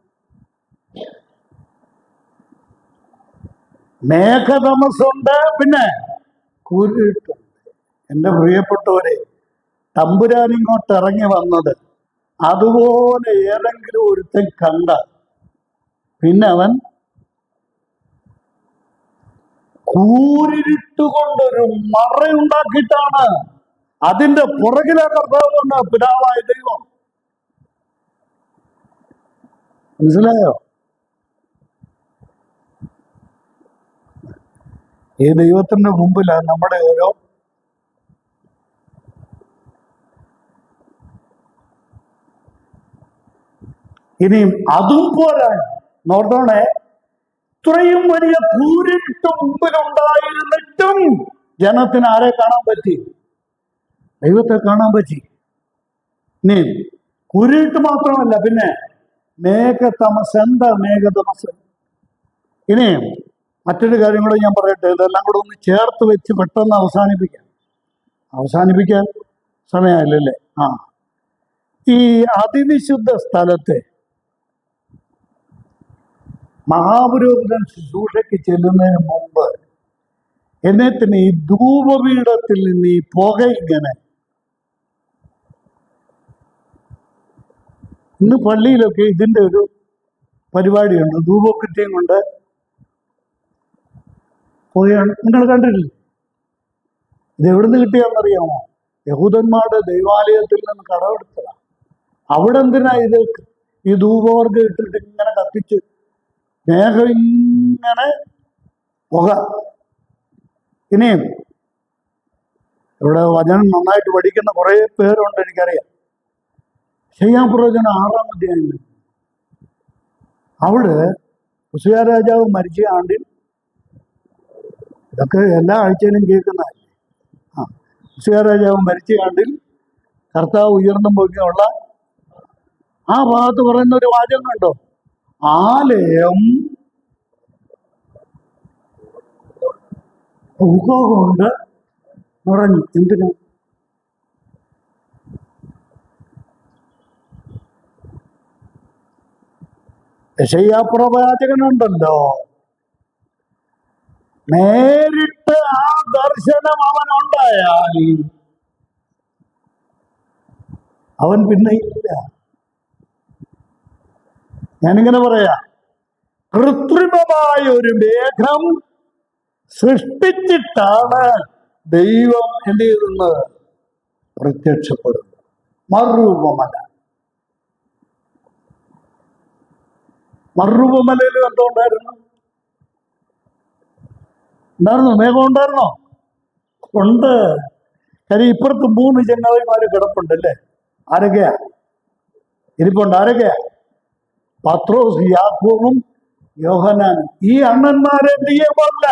മേഘതമസുണ്ട്, പിന്നെ കൂരിട്ടുണ്ട്. എൻ്റെ പ്രിയപ്പെട്ടവരെ, തമ്പുരാൻ ഇങ്ങോട്ട് ഇറങ്ങി വന്നത് അതുപോലെ ഏതെങ്കിലും ഒരുത്തൻ കണ്ട പിന്നെ അവൻ കൂരിട്ടുകൊണ്ടൊരു മറയുണ്ടാക്കിയിട്ടാണ്. അതിന്റെ പുറകിലെ കർത്താവുണ്ട് പിതാവായ ദൈവം. മനസ്സിലായോ? ഈ ദൈവത്തിന്റെ മുമ്പിലാണ് നമ്മുടെ ഓരോ ഇനിയും അതും പോരാ. നോർത്തോണെ, ഇത്രയും വലിയ കൂരിട്ട് മുമ്പിലുണ്ടായിരുന്നിട്ടും ജനത്തിന് ആരെ കാണാൻ പറ്റി? ദൈവത്തെ കാണാൻ പറ്റി. ഇനി കൂരിട്ട് മാത്രമല്ല, പിന്നെ മേഘതമസ്. എന്താ മേഘതമസ്? ഇനി മറ്റൊരു കാര്യം കൂടെ ഞാൻ പറയട്ടെ. ഇതെല്ലാം കൂടെ ഒന്ന് ചേർത്ത് വെച്ച് പെട്ടെന്ന് അവസാനിപ്പിക്കാൻ സമയമായില്ലല്ലേ? ഈ അതിവിശുദ്ധ സ്ഥലത്തെ മഹാപുരോഹിതൻ ശുശ്രൂഷയ്ക്ക് ചെല്ലുന്നതിന് മുമ്പ് എന്നിട്ട് ഈ ധൂപപീഠത്തിൽ നിന്ന് ഈ പുക ഇങ്ങനെ, ഇന്ന് പള്ളിയിലൊക്കെ ഇതിൻ്റെ ഒരു പരിപാടിയുണ്ട്. ധൂപക്കുറ്റിയും കൊണ്ട് പുകയാണ്. നിങ്ങൾ കണ്ടിട്ടില്ലേ? ഇത് എവിടുന്ന് കിട്ടിയാന്നറിയാമോ? യഹൂദന്മാരുടെ ദൈവാലയത്തിൽ നിന്ന് കടമെടുത്തതാണ്. അവിടെ എന്തിനാ ഇത് ഈ ധൂപവർഗം ഇട്ടിട്ട് ഇങ്ങനെ കത്തിച്ച് മേഘം ഇങ്ങനെ പുക? ഇനിയും ഇവിടെ വചനം നന്നായിട്ട് പഠിക്കുന്ന കുറെ പേരുണ്ട്, എനിക്കറിയാം. ശയ്യാപ്രവചനം 6-ാം അധ്യായം. അവിടെ ഉസിയാ രാജാവ് മരിച്ച ആണ്ടിൽ, ഇതൊക്കെ എല്ലാ ആഴ്ചയിലും കേൾക്കുന്നതല്ലേ. ഉസിയാ രാജാവ് മരിച്ച ആണ്ടിൽ കർത്താവ് ഉയർന്നും പൊക്കിയുള്ള ആ ഭാഗത്ത് പറയുന്ന ഒരു വാചകം കണ്ടോ? ആലയം പുക കൊണ്ട് നിറഞ്ഞു. എന്തിനാ? യെശയ്യാ പ്രവാചകനുണ്ടല്ലോ, നേരിട്ട് ആ ദർശനം അവനുണ്ടായാൽ അവൻ പിന്നെ ഇല്ല. ഞാനിങ്ങനെ പറയാ, കൃത്രിമമായ ഒരു മേഘം സൃഷ്ടിച്ചിട്ടാണ് ദൈവം എന്ത് ചെയ്തെന്ന് പ്രത്യക്ഷപ്പെടുന്നത്. മറുപമല, മറുപമലയിൽ എന്തുണ്ടായിരുന്നു? ഉണ്ടായിരുന്നോ? മേഘം ഉണ്ടായിരുന്നോ? ഉണ്ട്. കാര്യം ഇപ്പുറത്ത് 3 ചങ്ങാതിമാര് കിടപ്പുണ്ടല്ലേ. ആരൊക്കെയാ ഇരിപ്പുണ്ട്? ആരൊക്കെയാ? പത്രോസ്, യാക്കോബും യോഹന്നാനും. ഈ അണ്ണന്മാരെ എന്ത് ചെയ്യാൻ പാടില്ല?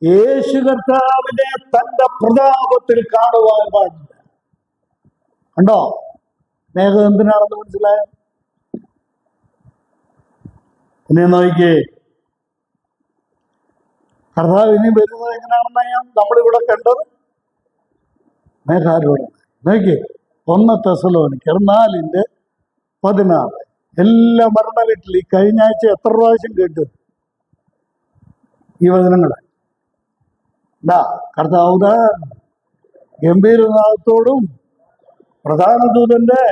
യേശു കർത്താവിനെ തന്റെ പ്രതാപത്തിൽ കാണുവാൻ പാടില്ല. കണ്ടോ മേഘം എന്തിനാണെന്ന് മനസ്സിലായോ? പിന്നെ നോക്കിക്കേ, കർത്താവ് ഇനി വരുന്നത് എങ്ങനെയാണെന്ന് നമ്മളിവിടെ കണ്ടത് മേഘാരൂഢം. നോക്കിക്കേ, 1 തെസ്സലോനിക്കർ 4:16. എല്ലാ മരണ വീട്ടിൽ ഈ കഴിഞ്ഞ ആഴ്ച എത്ര പ്രാവശ്യം കേട്ടു ഈ വചനങ്ങള്? കർത്താവ് ഗംഭീരനാഥത്തോടും പ്രധാന ദൂതന്റെ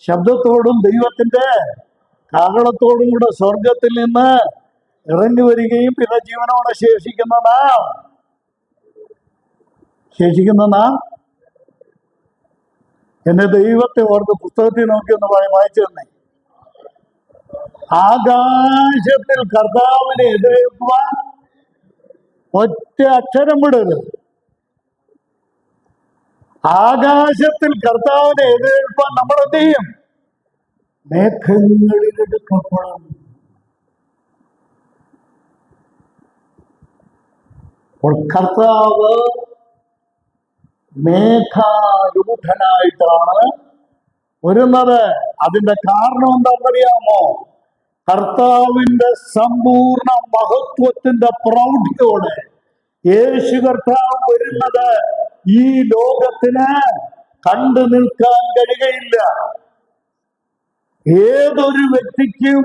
ശബ്ദത്തോടും ദൈവത്തിന്റെ കാഹളത്തോടും കൂടെ സ്വർഗത്തിൽ നിന്ന് ഇറങ്ങി വരികയും പിന്നെ ജീവനോടെ ശേഷിക്കുന്ന നാം എന്റെ ദൈവത്തെ ഓർത്ത് പുസ്തകത്തിൽ നോക്കിയൊന്ന് വായിച്ചു തന്നെ. ആകാശത്തിൽ കർത്താവിനെ എതിരേൽക്കുവാൻ ഒറ്റ അക്ഷരം വിടരുത്. ആകാശത്തിൽ കർത്താവിനെ എതിരേൽപ്പാൻ നമ്മൾ എന്ത് ചെയ്യും? മേഘങ്ങളിൽ എടുക്കപ്പെടും. അപ്പോൾ കർത്താവ് മേഘാരൂഢനായിട്ടാണ് വരുന്നത്. അതിന്റെ കാരണം എന്താണെന്നറിയാമോ? കർത്താവിന്റെ സമ്പൂർണ്ണ മഹത്വത്തിന്റെ പ്രൗഢിയോടെ യേശു കർത്താവ് വരുന്നത് ഈ ലോകത്തിന് കണ്ടു നിൽക്കാൻ കഴിയുകയില്ല. ഏതൊരു വ്യക്തിക്കും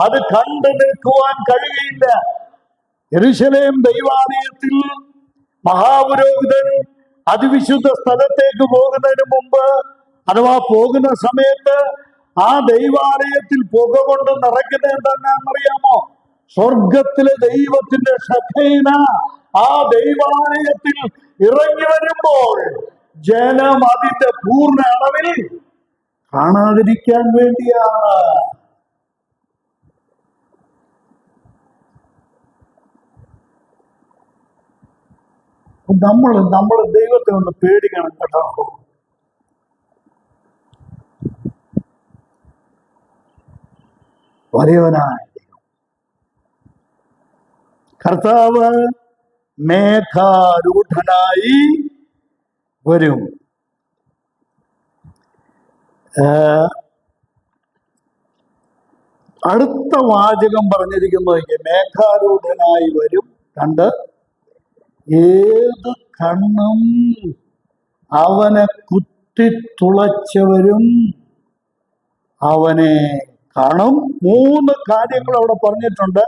അത് കണ്ടു നിൽക്കുവാൻ കഴിയുകയില്ല. യെരൂശലേം ദൈവാലയത്തിൽ മഹാപുരോഹിതൻ അതിവിശുദ്ധ സ്ഥലത്തേക്ക് പോകുന്നതിന് മുമ്പ് അഥവാ പോകുന്ന സമയത്ത് ആ ദൈവാലയത്തിൽ പുക കൊണ്ട് നിറയ്ക്കുന്നത് എന്താണെന്നറിയാമോ? സ്വർഗത്തിലെ ദൈവത്തിന്റെ ശഖീന ആ ദൈവാലയത്തിൽ ഇറങ്ങി വരുമ്പോൾ ജനം അതിന്റെ പൂർണ്ണ അളവിൽ കാണാതിരിക്കാൻ വേണ്ടിയാണ്. നമ്മൾ ദൈവത്തെ ഒന്ന് പേടിക്കണം കേട്ടോ. വലിയവനായ കർത്താവ് മേഘാരൂഢനായി വരും. അടുത്ത വാചകം പറഞ്ഞിരിക്കുന്നത് മേഘാരൂഢനായി വരും. 2, ഏത് കണ്ണും അവനെ കുത്തിത്തുളച്ചവരും അവനെ കാണും. 3 കാര്യങ്ങൾ അവിടെ പറഞ്ഞിട്ടുണ്ട്.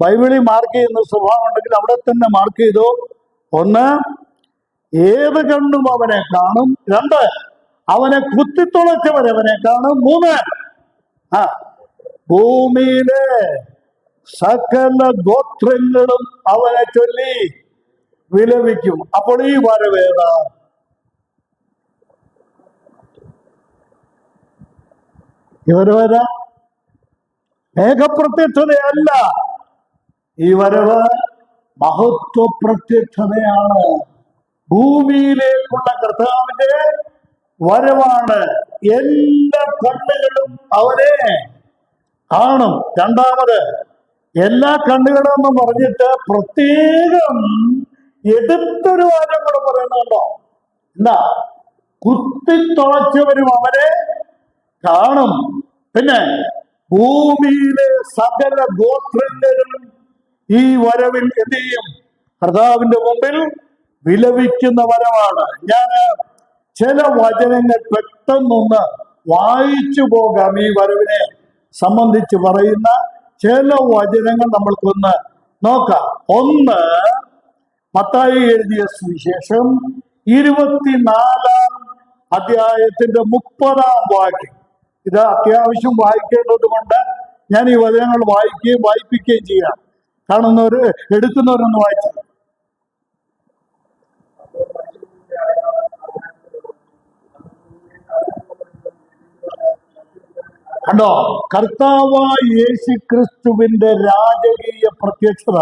ബൈബിളിൽ മാർക്ക് ചെയ്യുന്ന സ്വഭാവം ഉണ്ടെങ്കിൽ അവിടെ തന്നെ മാർക്ക് ചെയ്തു. 1, ഏത് കണ്ണും അവനെ കാണും. 2, അവനെ കുത്തിത്തുളച്ചവരവനെ കാണും. 3, ഭൂമിയിലെ സകല ഗോത്രങ്ങളും അവനെ ചൊല്ലി വിലപിക്കും. അപ്പോൾ ഈ വരവേദ ഇവരവര മേഘപ്രത്യക്ഷതയല്ല. ഈ വരവ് മഹത്വ പ്രത്യക്ഷതയാണ്. ഭൂമിയിലേക്കുള്ള കർത്താവിന്റെ വരവാണ്. എല്ലാ കണ്ണുകളും അവനെ കാണും. 2, എല്ലാ കണ്ണുകളെന്ന് പറഞ്ഞിട്ട് പ്രത്യേകം എടുത്തൊരു വാചകം കൂടെ പറയുന്നുണ്ടോ? എന്താ? കുത്തിത്തുളച്ചവരും അവനെ കാണും. പിന്നെ ഭൂമിയിലെ സകല ഗോത്രങ്ങളും ഈ വരവിൽ എന്ത് ചെയ്യും? കർത്താവിന്റെ മുമ്പിൽ വിലപിക്കുന്ന വരവാണ്. ഞാൻ ചില വചനങ്ങൾ പെട്ടെന്നൊന്ന് വായിച്ചു പോകാം ഈ വരവിനെ സംബന്ധിച്ച് പറയുന്ന ചില വചനങ്ങൾ നമ്മൾക്കൊന്ന് നോക്കാം. ഒന്ന്, മത്തായി എഴുതിയ സുവിശേഷം 24-ാം അധ്യായത്തിന്റെ 30-ാം വാക്യം. ഇത് അത്യാവശ്യം വായിക്കേണ്ടത് കൊണ്ട് ഞാൻ ഈ വചനങ്ങൾ വായിക്കുകയും വായിപ്പിക്കുകയും ചെയ്യാം. കാണുന്നവര് എടുക്കുന്നവരൊന്ന് വായിച്ചു. കണ്ടോ, കർത്താവായ യേശു ക്രിസ്തുവിന്റെ രാജകീയ പ്രത്യക്ഷത,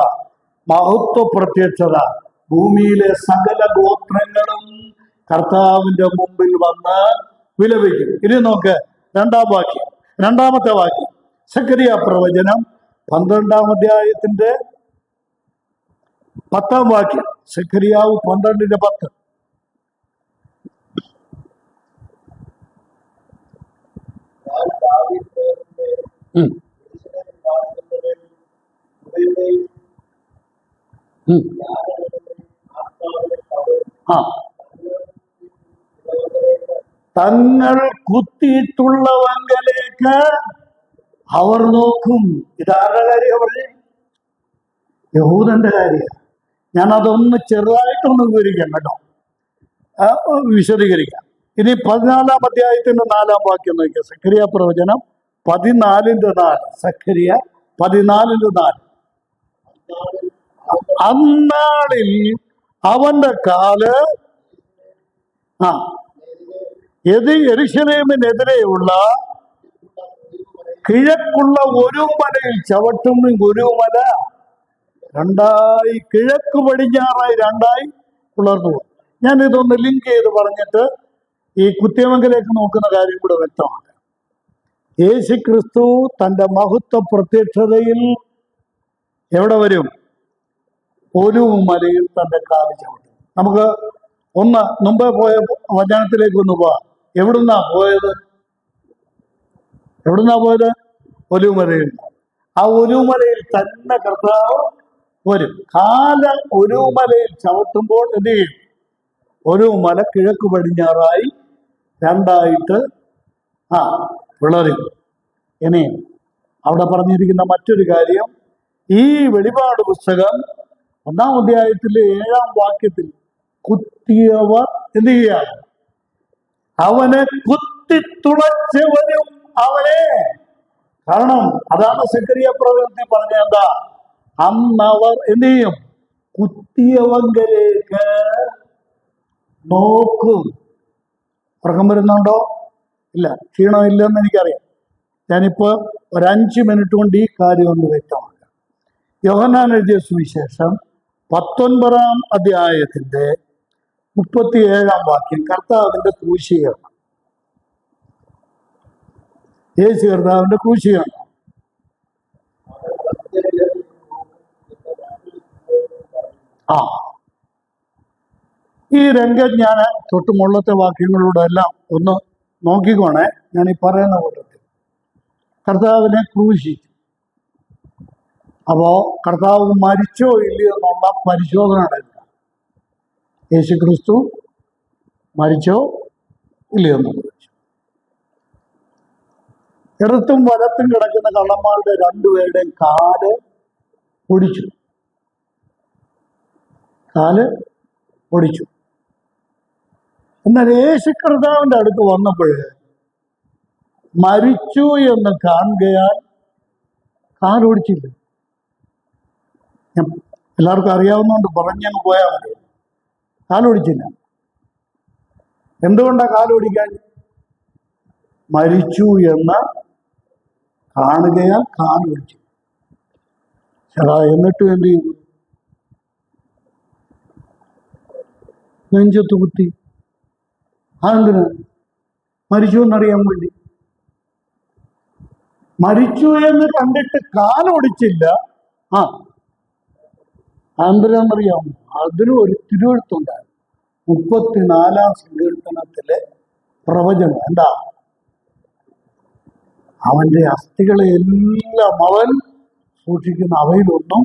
മഹത്വ പ്രത്യക്ഷത, ഭൂമിയിലെ സകല ഗോത്രങ്ങളും കർത്താവിന്റെ മുമ്പിൽ വന്ന് വിലപിക്കും. ഇനി നോക്ക്, രണ്ടാമത്തെ വാക്യം സക്കറിയ പ്രവചനം 12-ാം അധ്യായത്തിന്റെ 10-ാം വാക്യം. സക്കറിയാവ് 12:10. തങ്ങൾ കുത്തിയിട്ടുള്ളവങ്കലേക്ക് അവർ നോക്കും. ഇതാരുടെ കാര്യം പറഞ്ഞേ? യഹൂദന്റെ കാര്യം. ഞാൻ അതൊന്ന് ചെറുതായിട്ടൊന്ന് വിവരിക്കാം കേട്ടോ, വിശദീകരിക്കാം. ഇനി 14-ാം അധ്യായത്തിന്റെ 4-ാം വാക്യം നോക്കിയ സക്കറിയ പ്രവചനം 14:4. സക്കറിയ 14:4. അന്നാളിൽ അവന്റെ കാല് യെരൂശലേമിനെതിരെയുള്ള കിഴക്കുള്ള ഒരു മലയിൽ ചവിട്ടും. ഒരു മല രണ്ടായി, കിഴക്ക് പടിഞ്ഞാറായി രണ്ടായി പിളർന്നു പോകും. ഞാൻ ഇതൊന്ന് ലിങ്ക് ചെയ്ത് പറഞ്ഞിട്ട് ഈ കുത്തിയമംഗലേക്ക് നോക്കുന്ന കാര്യം കൂടെ വ്യക്തമാണ്. യേശു ക്രിസ്തു തന്റെ മഹത്വ പ്രത്യക്ഷതയിൽ എവിടെ വരും? ഒരു മലയിൽ തന്റെ കാല് ചവിട്ടും. നമുക്ക് ഒന്ന് മുമ്പേ പോയ വചനത്തിലേക്ക് ഒന്ന് പോവാം. എവിടുന്നാ പോയത്? ഒലുമലയിൽ. ആ ഒലുമലയിൽ തന്നെ കർത്താവ് വരും. കാലം ഒലുമലയിൽ ചവിട്ടുമ്പോൾ എന്ത് ചെയ്യും? ഒരു മല കിഴക്ക് പടിഞ്ഞാറായി രണ്ടായിട്ട് പിളരും. ഇനി അവിടെ പറഞ്ഞിരിക്കുന്ന മറ്റൊരു കാര്യം, ഈ വെളിപാട് പുസ്തകം 1-ാം അധ്യായത്തിലെ 7-ാം വാക്യത്തിൽ കുത്തിയവർ എന്ത് ചെയ്യുക? അവനെ കുത്തിത്തുളച്ചവരും അവനെ. കാരണം അതാണ് സക്കറിയ പ്രവചനത്തിൽ പറഞ്ഞ എന്താ? അന്നവർ എന്ത് ചെയ്യും? കുത്തിയവങ്കലേക്ക് നോക്കും. ഉറക്കം വരുന്നുണ്ടോ? ഇല്ല, ക്ഷീണമില്ലെന്ന് എനിക്കറിയാം. ഞാനിപ്പോ ഒരു 5 മിനിറ്റ് കൊണ്ട് ഈ കാര്യം ഒന്ന് വ്യക്തമാക്കാം. യോഹന്നാൻ എഴുതിയ സുവിശേഷം 19-ാം അധ്യായത്തിന്റെ 37-ാം വാക്യം. കർത്താവിന്റെ ക്രൂശീകരണം. യേശു കർത്താവിന്റെ ക്രൂശീകരണം. ഈ രംഗം ഞാൻ തൊട്ട് മുകളിലത്തെ വാക്യങ്ങളോടെ എല്ലാം ഒന്ന് നോക്കിക്കോണേ. ഞാൻ ഈ പറയുന്ന കൂട്ടത്തിൽ കർത്താവിനെ ക്രൂശിച്ചു. അപ്പോ കർത്താവ് മരിച്ചോ ഇല്ലയോ എന്നുള്ള പരിശോധന നടക്കുക. യേശു ക്രിസ്തു മരിച്ചോ ഇല്ലയോ എന്നുള്ളത്. ഇടത്തും വലത്തും കിടക്കുന്ന കള്ളന്മാരുടെ 2 പേരുടെയും കാല് ഒടിച്ചു. എന്നാൽ യേശു കർത്താവിന്റെ അടുത്ത് വന്നപ്പോൾ മരിച്ചു എന്ന് കാണുകയാൽ കാലൊടിച്ചില്ല. എല്ലാവർക്കും അറിയാവുന്നതുകൊണ്ട് പറഞ്ഞങ്ങ് പോയാൽ മതി. കാലൊടിച്ചില്ല. എന്തുകൊണ്ടാ കാലൊടിക്കാൻ? മരിച്ചു എന്ന് കാണുകയാൽ കാലൊടിച്ചു. എന്നിട്ടും എന്ത് ചെയ്തു? നെഞ്ചത്ത് കുത്തി. അതെന്തിനാ? മരിച്ചു എന്നറിയാൻ വേണ്ടി. മരിച്ചു എന്ന് കണ്ടിട്ട് കാലൊടിച്ചില്ല. എന്തിനാന്നറിയാമോ? അതിനും ഒരു തിരുവെഴുത്തുണ്ടായിരുന്നു. 34-ാം സങ്കീർത്തനത്തിലെ പ്രവചനം എന്താ? അവന്റെ അസ്ഥികളെ എല്ലാം അവൻ സൂക്ഷിക്കുന്ന, അവയിലൊന്നും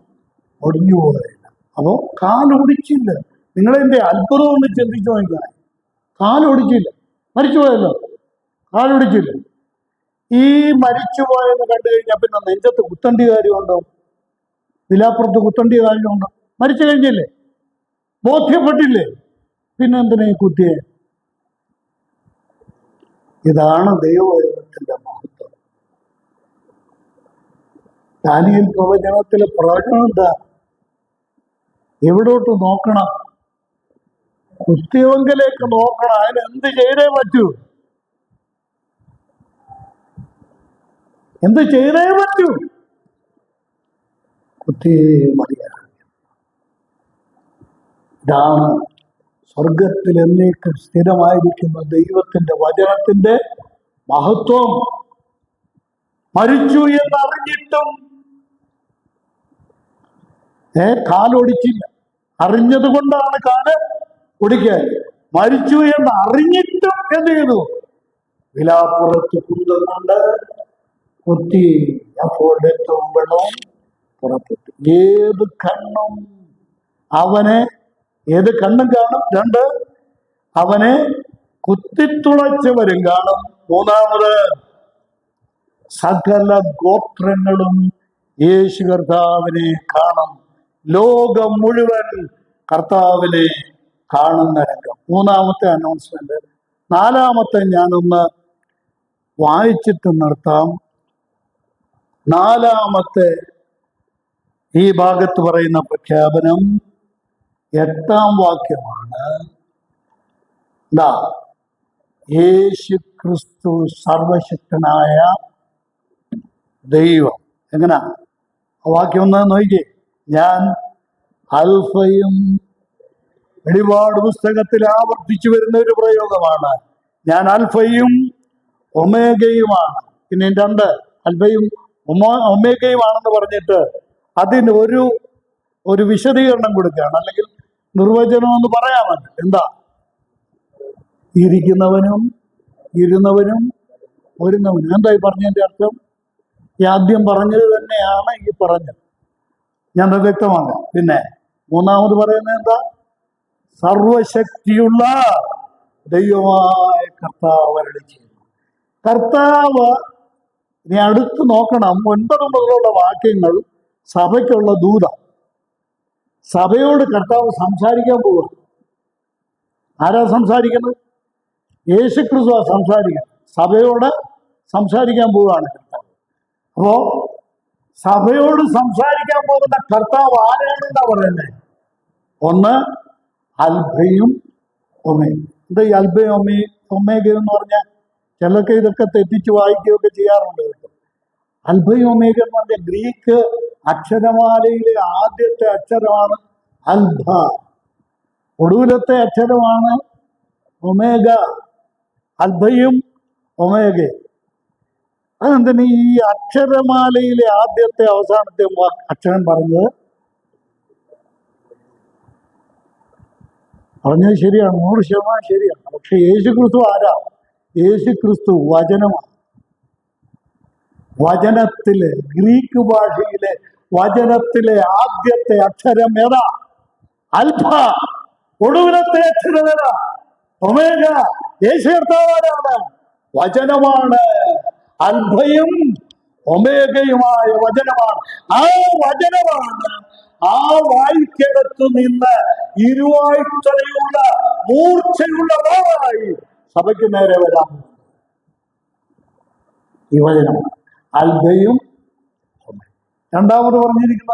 ഒടിഞ്ഞു പോവുകയില്ല. അപ്പോ കാലൊടിച്ചില്ല. നിങ്ങളെന്റെ അത്ഭുതം ഒന്ന് ചിന്തിച്ചു നോക്കണേ. കാലൊടിച്ചില്ല. മരിച്ചുപോയല്ലോ, കാലൊടിച്ചില്ല. ഈ മരിച്ചുപോയെന്ന് കണ്ടു കഴിഞ്ഞാൽ പിന്നെ നെഞ്ചത്ത് കുത്തണ്ടി കാര്യമുണ്ടോ? വിലാപ്പുറത്ത് കുത്തണ്ടി കാര്യമുണ്ടോ? മരിച്ചു കഴിഞ്ഞില്ലേ, ബോധ്യപ്പെട്ടില്ലേ, പിന്നെ എന്തിനാ ഈ കുത്തിയെ? ഇതാണ് ദൈവവചനത്തിന്റെ മഹത്വം. ദാനിയേൽ പ്രവചനത്തിലെ പ്രവചനം എന്താ? എവിടോട്ട് നോക്കണം? കുത്തിയവങ്കലേക്ക് നോക്കണം. അതിന് എന്ത് ചെയ്തേ പറ്റൂ? എന്ത് ചെയ്തേ പറ്റൂ? കുത്തിയേ മതിയാകും. ഇതാണ് സ്വർഗത്തിൽ എന്നേക്കും സ്ഥിരമായിരിക്കുന്ന ദൈവത്തിന്റെ വചനത്തിന്റെ മഹത്വം. മരിച്ചു എന്നറിഞ്ഞിട്ടും കാലൊടിച്ചില്ല. അറിഞ്ഞത് കൊണ്ടാണ് കാല് ഒടിക്കാൻ. മരിച്ചു എന്ന് അറിഞ്ഞിട്ടും എന്ത് ചെയ്തു? വിലാപ്പുറത്ത് കുന്തം കൊണ്ട് കുത്തി. അപ്പോൾ ഏറ്റവും വെള്ളവും പുറപ്പെട്ടു. ഏത് കണ്ണും കാണും. രണ്ട്, അവനെ കുത്തിത്തുളച്ചവരും കാണും. മൂന്നാമത്, സകല ഗോത്രങ്ങളും യേശു കർത്താവിനെ കാണും. ലോകം മുഴുവൻ കർത്താവിനെ കാണുന്ന രംഗം. മൂന്നാമത്തെ അനൗൺസ്മെന്റ്. നാലാമത്തെ ഞാനൊന്ന് വായിച്ചിട്ട് നിർത്താം. നാലാമത്തെ ഈ ഭാഗത്ത് പറയുന്ന പ്രഖ്യാപനം 8-ാം വാക്യമാണ്. യേശു ക്രിസ്തു സർവശക്തനായ ദൈവം. എങ്ങനാ ആ വാക്യം ഒന്ന് നോക്കിയേ. ഞാൻ അൽഫയും, വെളിപാട് പുസ്തകത്തിൽ ആവർത്തിച്ചു വരുന്ന ഒരു പ്രയോഗമാണ്. ഞാൻ അൽഫയും ഒമേഗയുമാണ്. പിന്നെ 2 അൽഫയും ഒമേഗയുമാണെന്ന് പറഞ്ഞിട്ട് അതിന് ഒരു വിശദീകരണം കൊടുക്കുകയാണ്, അല്ലെങ്കിൽ നിർവചനം എന്ന് പറയാമല്ലോ. എന്താ? ഇരിക്കുന്നവനും ഇരുന്നവനും വരുന്നവനും. എന്താ ഈ പറഞ്ഞതിന്റെ അർത്ഥം? ഈ ആദ്യം പറഞ്ഞത് തന്നെയാണ് ഈ പറഞ്ഞത്. ഞാൻ വ്യക്തമാക്കാം. പിന്നെ മൂന്നാമത് പറയുന്നത് എന്താ? സർവശക്തിയുള്ള ദൈവമായ കർത്താവ് അരുളി ചെയ്യുന്നു. കർത്താവ്, നീ അടുത്ത് നോക്കണം, 9 മുതലുള്ള വാക്യങ്ങൾ സഭയ്ക്കുള്ള ദൂത. സഭയോട് കർത്താവ് സംസാരിക്കാൻ പോവുക. ആരാ സംസാരിക്കുന്നത്? യേശു ക്രിസ്തു സംസാരിക്കുന്നത്. സഭയോട് സംസാരിക്കാൻ പോവുകയാണ് കർത്താവ്. അപ്പോ സഭയോട് സംസാരിക്കാൻ പോകുന്ന കർത്താവ് ആരാണെന്നാ പറയുന്നത്? ഒന്ന്, അൽഫയും ഒമേഗയും. എന്താ ഈ അൽഫയും ഒമേഗയും എന്ന് പറഞ്ഞാൽ? ചിലർക്ക് ഇതൊക്കെ തെറ്റിച്ച് വായിക്കുകയൊക്കെ ചെയ്യാറുണ്ട് കേട്ടോ. അൽഫയും ഒമേഗ എന്ന് പറഞ്ഞാൽ ഗ്രീക്ക് അക്ഷരമാലയിലെ ആദ്യത്തെ അക്ഷരമാണ് അൽഫ, ഒടുവിലത്തെ അക്ഷരമാണ് ഒമേഗ. അൽഫയും ഒമേഗയും. അതെന്തിന് ഈ അക്ഷരമാലയിലെ ആദ്യത്തെ അവസാനത്തെ അക്ഷരം പറഞ്ഞത് ശരിയാണ്, 100% ശരിയാണ്. പക്ഷെ യേശു ക്രിസ്തു ആരാ? യേശു ക്രിസ്തു വചനമാണ്. വചനത്തിലെ, ഗ്രീക്ക് ഭാഷയിലെ വചനത്തിലെ ആദ്യത്തെ അക്ഷരം ഏതാ? അൽഫ. ഒടുവിലത്തെ അക്ഷരം ഏതാ? ഒമേഗ. യേശു കർത്താവാണ്, വചനമാണ്. അൽഫയും ഒമേഗയുമായ വചനമാണ്. ആ വചനമാണ് ആ വായിക്കകത്തു നിന്ന് ഇരുവാഴ്ചയുള്ള മൂർച്ചയുള്ള വാളായി സഭയ്ക്ക് നേരെ വരാം. ഈ വചനമാണ് അൽഫയും. രണ്ടാമത് പറഞ്ഞിരിക്കുന്ന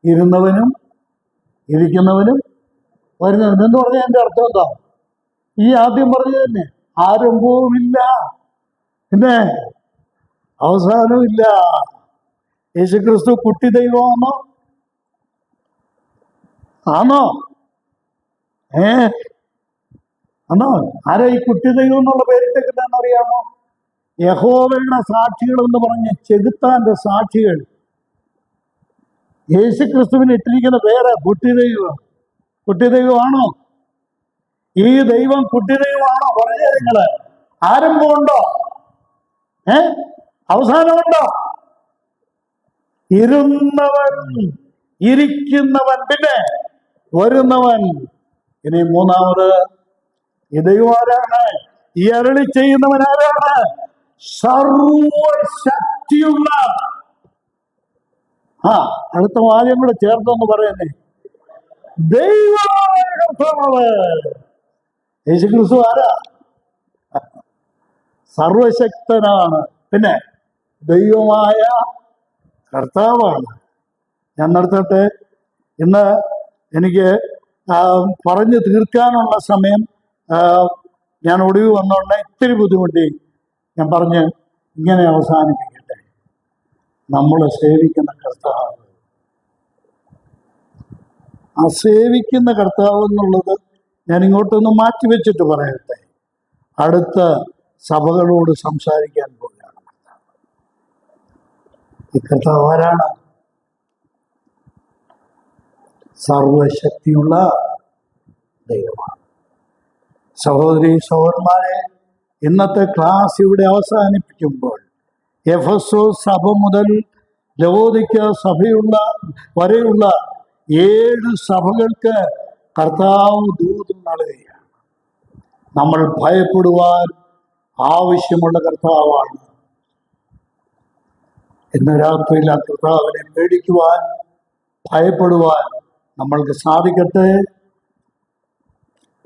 ഇരുന്നവനും ഇരിക്കുന്നവനും വരുന്നവനും എന്ന് പറഞ്ഞാൽ എന്റെ അർത്ഥം എന്താ? ഈ ആദ്യം പറഞ്ഞത് തന്നെ, ആരംഭവുമില്ല പിന്നെ അവസാനമില്ല. യേശുക്രിസ്തു കുട്ടി ദൈവമാണോ? ആണോ? ആണോ? ആരാ ഈ കുട്ടി ദൈവം എന്നുള്ള പേരിട്ടേക്കുന്നതെന്ന് അറിയാമോ? യഹോവയുടെ സാക്ഷികൾ എന്ന് പറഞ്ഞ് ചെകുത്താന്റെ സാക്ഷികൾ യേശുക്രിസ്തുവിന് ഇട്ടിരിക്കുന്ന പേര് കുട്ടി ദൈവം. കുട്ടി ദൈവമാണോ? ഈ ദൈവം കുട്ടി ദൈവമാണോ? പറഞ്ഞ നിങ്ങള്. ആരംഭമുണ്ടോ? അവസാനമുണ്ടോ? ഇരുന്നവൻ, ഇരിക്കുന്നവൻ, പിന്നെ വരുന്നവൻ. ഇനി മൂന്നാമത്, ഈ ദൈവം ആരാണ്? ഈ അരുളി ചെയ്യുന്നവൻ ആരാണ്? സർവശക്തിയുള്ള അടുത്ത വാചകം കൂടെ ചേർത്തൊന്ന് പറയുന്നേ, ദൈവമായ കർത്താവ്. യേശുക്രിസ്തു ആരാ? സർവശക്തനാണ്, പിന്നെ ദൈവമായ കർത്താവാണ്. ഞാൻ നിർത്തട്ടെ. ഇന്ന് എനിക്ക് പറഞ്ഞു തീർക്കാനുള്ള സമയം ഞാൻ ഒടുവിൽ വന്നോണ്ട് ഇത്തിരി ബുദ്ധിമുട്ടി. ഞാൻ പറഞ്ഞ് ഇങ്ങനെ അവസാനിപ്പിക്കട്ടെ. നമ്മൾ സേവിക്കുന്ന കർത്താവ്, ആ സേവിക്കുന്ന കർത്താവ് എന്നുള്ളത് ഞാൻ ഇങ്ങോട്ടൊന്ന് മാറ്റിവെച്ചിട്ട് പറയട്ടെ. അടുത്ത സഭകളോട് സംസാരിക്കാൻ പോവുകയാണ്. ഈ കർത്താവ് ആരാണ്? സർവശക്തിയുള്ള ദൈവമാണ്. സഹോദരി സഹോദരന്മാരെ, ഇന്നത്തെ ക്ലാസ് ഇവിടെ അവസാനിപ്പിക്കുമ്പോൾ എഫെസോസ് സഭ മുതൽ ലവോദിക്ക സഭയുള്ള വരെയുള്ള 7 സഭകൾക്ക് കർത്താവ് ദൂത് നൽകുകയാണ്. നമ്മൾ ഭയപ്പെടുവാൻ ആവശ്യമുള്ള കർത്താവാണ്. ഇന്ന് രാത്രിയിൽ ആ കർത്താവിനെ പേടിക്കുവാൻ, ഭയപ്പെടുവാൻ നമ്മൾക്ക് സാധിക്കട്ടെ.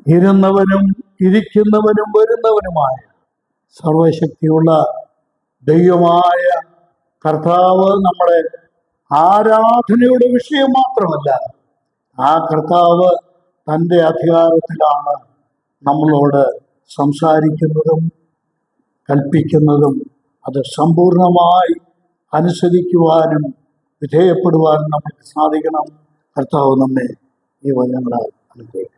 ഇരുന്നവനും ഇരിക്കുന്നവനും വരുന്നവനുമായ സർവശക്തിയുള്ള ദൈവമായ കർത്താവ് നമ്മുടെ ആരാധനയുടെ വിഷയം മാത്രമല്ല, ആ കർത്താവ് തൻ്റെ അധികാരത്തിലാണ് നമ്മളോട് സംസാരിക്കുന്നതും കൽപ്പിക്കുന്നതും. അത് സമ്പൂർണമായി അനുസരിക്കുവാനും വിധേയപ്പെടുവാനും നമുക്ക് സാധിക്കണം. കർത്താവ് നമ്മെ ഈ വചനങ്ങളാൽ അനുഗ്രഹിക്കും.